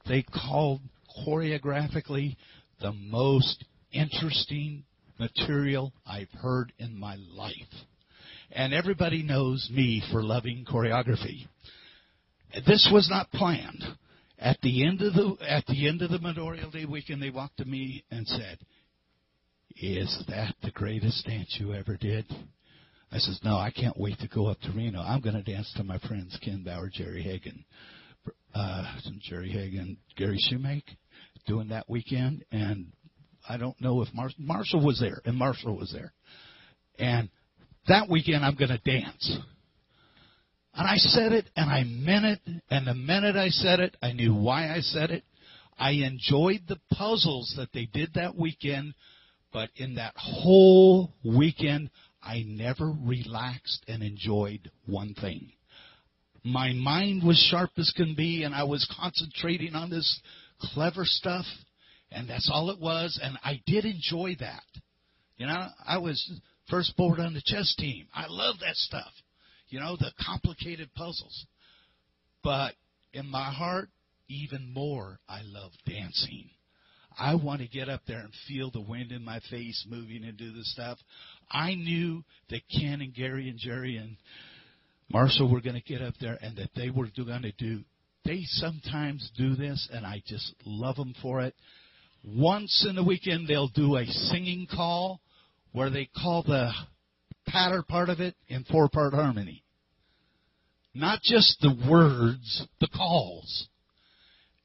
They called choreographically the most interesting material I've heard in my life. And everybody knows me for loving choreography. This was not planned. At the end of the Memorial Day weekend, they walked to me and said, "Is that the greatest dance you ever did?" I says, "No, I can't wait to go up to Reno. I'm going to dance to my friends Ken Bauer, Jerry Hagan, Gary Shoemake, doing that weekend." And I don't know if Marshall was there, and Marshall was there. And that weekend, I'm going to dance. And I said it, and I meant it. And the minute I said it, I knew why I said it. I enjoyed the puzzles that they did that weekend. But in that whole weekend, I never relaxed and enjoyed one thing. My mind was sharp as can be, and I was concentrating on this clever stuff. And that's all it was. And I did enjoy that. You know, I was first board on the chess team. I love that stuff. You know, the complicated puzzles. But in my heart, even more, I love dancing. I want to get up there and feel the wind in my face moving and do this stuff. I knew that Ken and Gary and Jerry and Marshall were going to get up there and that they were going to do. They sometimes do this, and I just love them for it. Once in the weekend, they'll do a singing call where they call the patter part of it in 4-part harmony. Not just the words, the calls.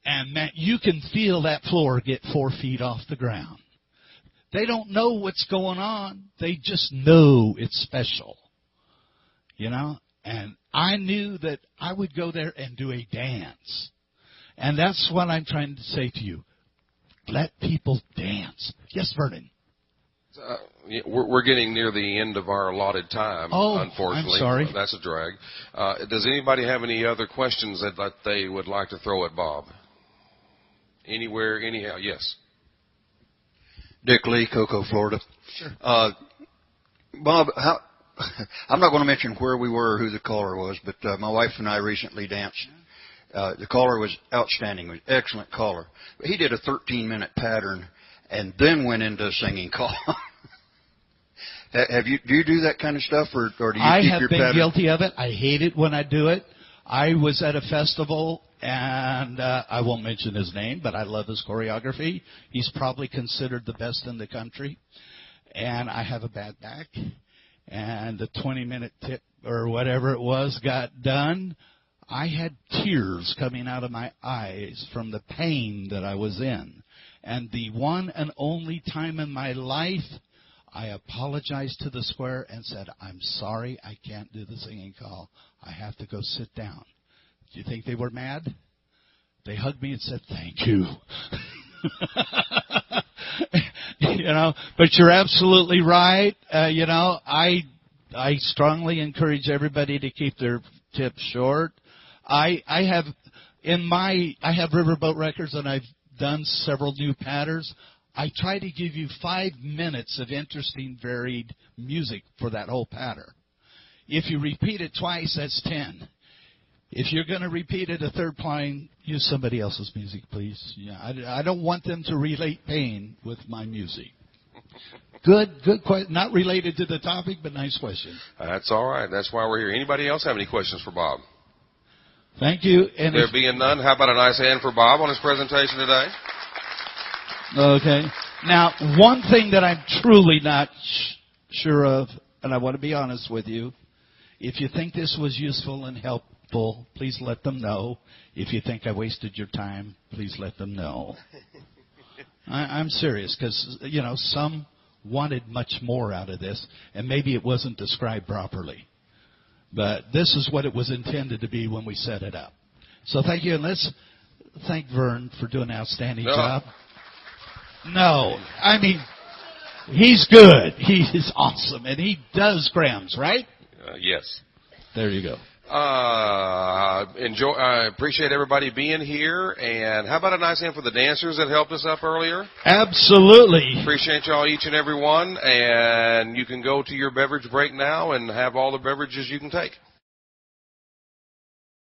And Matt, you can feel that floor get 4 feet off the ground. They don't know what's going on. They just know it's special. You know? And I knew that I would go there and do a dance. And that's what I'm trying to say to you. Let people dance. Yes, Vernon. We're getting near the end of our allotted time, unfortunately. I'm sorry. That's a drag. Does anybody have any other questions that they would like to throw at Bob? Anywhere, anyhow, yes. Dick Lee, Cocoa, Florida. Sure. Bob, I'm not going to mention where we were or who the caller was, but my wife and I recently danced. The caller was outstanding, was an excellent caller. But he did a 13-minute pattern and then went into a singing call. Do you do that kind of stuff, or do you keep your pattern? I have been guilty of it. I hate it when I do it. I was at a festival, and I won't mention his name, but I love his choreography. He's probably considered the best in the country. And I have a bad back, and the 20-minute tip or whatever it was got done. I had tears coming out of my eyes from the pain that I was in. And the one and only time in my life, I apologized to the square and said, "I'm sorry, I can't do the singing call. I have to go sit down." Do you think they were mad? They hugged me and said, "Thank you." You know, but you're absolutely right. You know, I strongly encourage everybody to keep their tips short. I have Riverboat Records, and I've done several new patterns. I try to give you 5 minutes of interesting, varied music for that whole pattern. If you repeat it twice, that's 10. If you're going to repeat it a third time, use somebody else's music, please. Yeah, I don't want them to relate pain with my music. Good question. Not related to the topic, but nice question. That's all right. That's why we're here. Anybody else have any questions for Bob? Thank you. And there being none, how about a nice hand for Bob on his presentation today? Okay. Now, one thing that I'm truly not sure of, and I want to be honest with you, if you think this was useful and helpful, please let them know. If you think I wasted your time, please let them know. I'm serious, because, you know, some wanted much more out of this, and maybe it wasn't described properly. But this is what it was intended to be when we set it up. So thank you, and let's thank Vern for doing an outstanding job. No, I mean, he's good. He is awesome, and he does CRaMS, right? Yes. There you go. I appreciate everybody being here, and how about a nice hand for the dancers that helped us up earlier? Absolutely. Appreciate y'all, each and every one, and you can go to your beverage break now and have all the beverages you can take.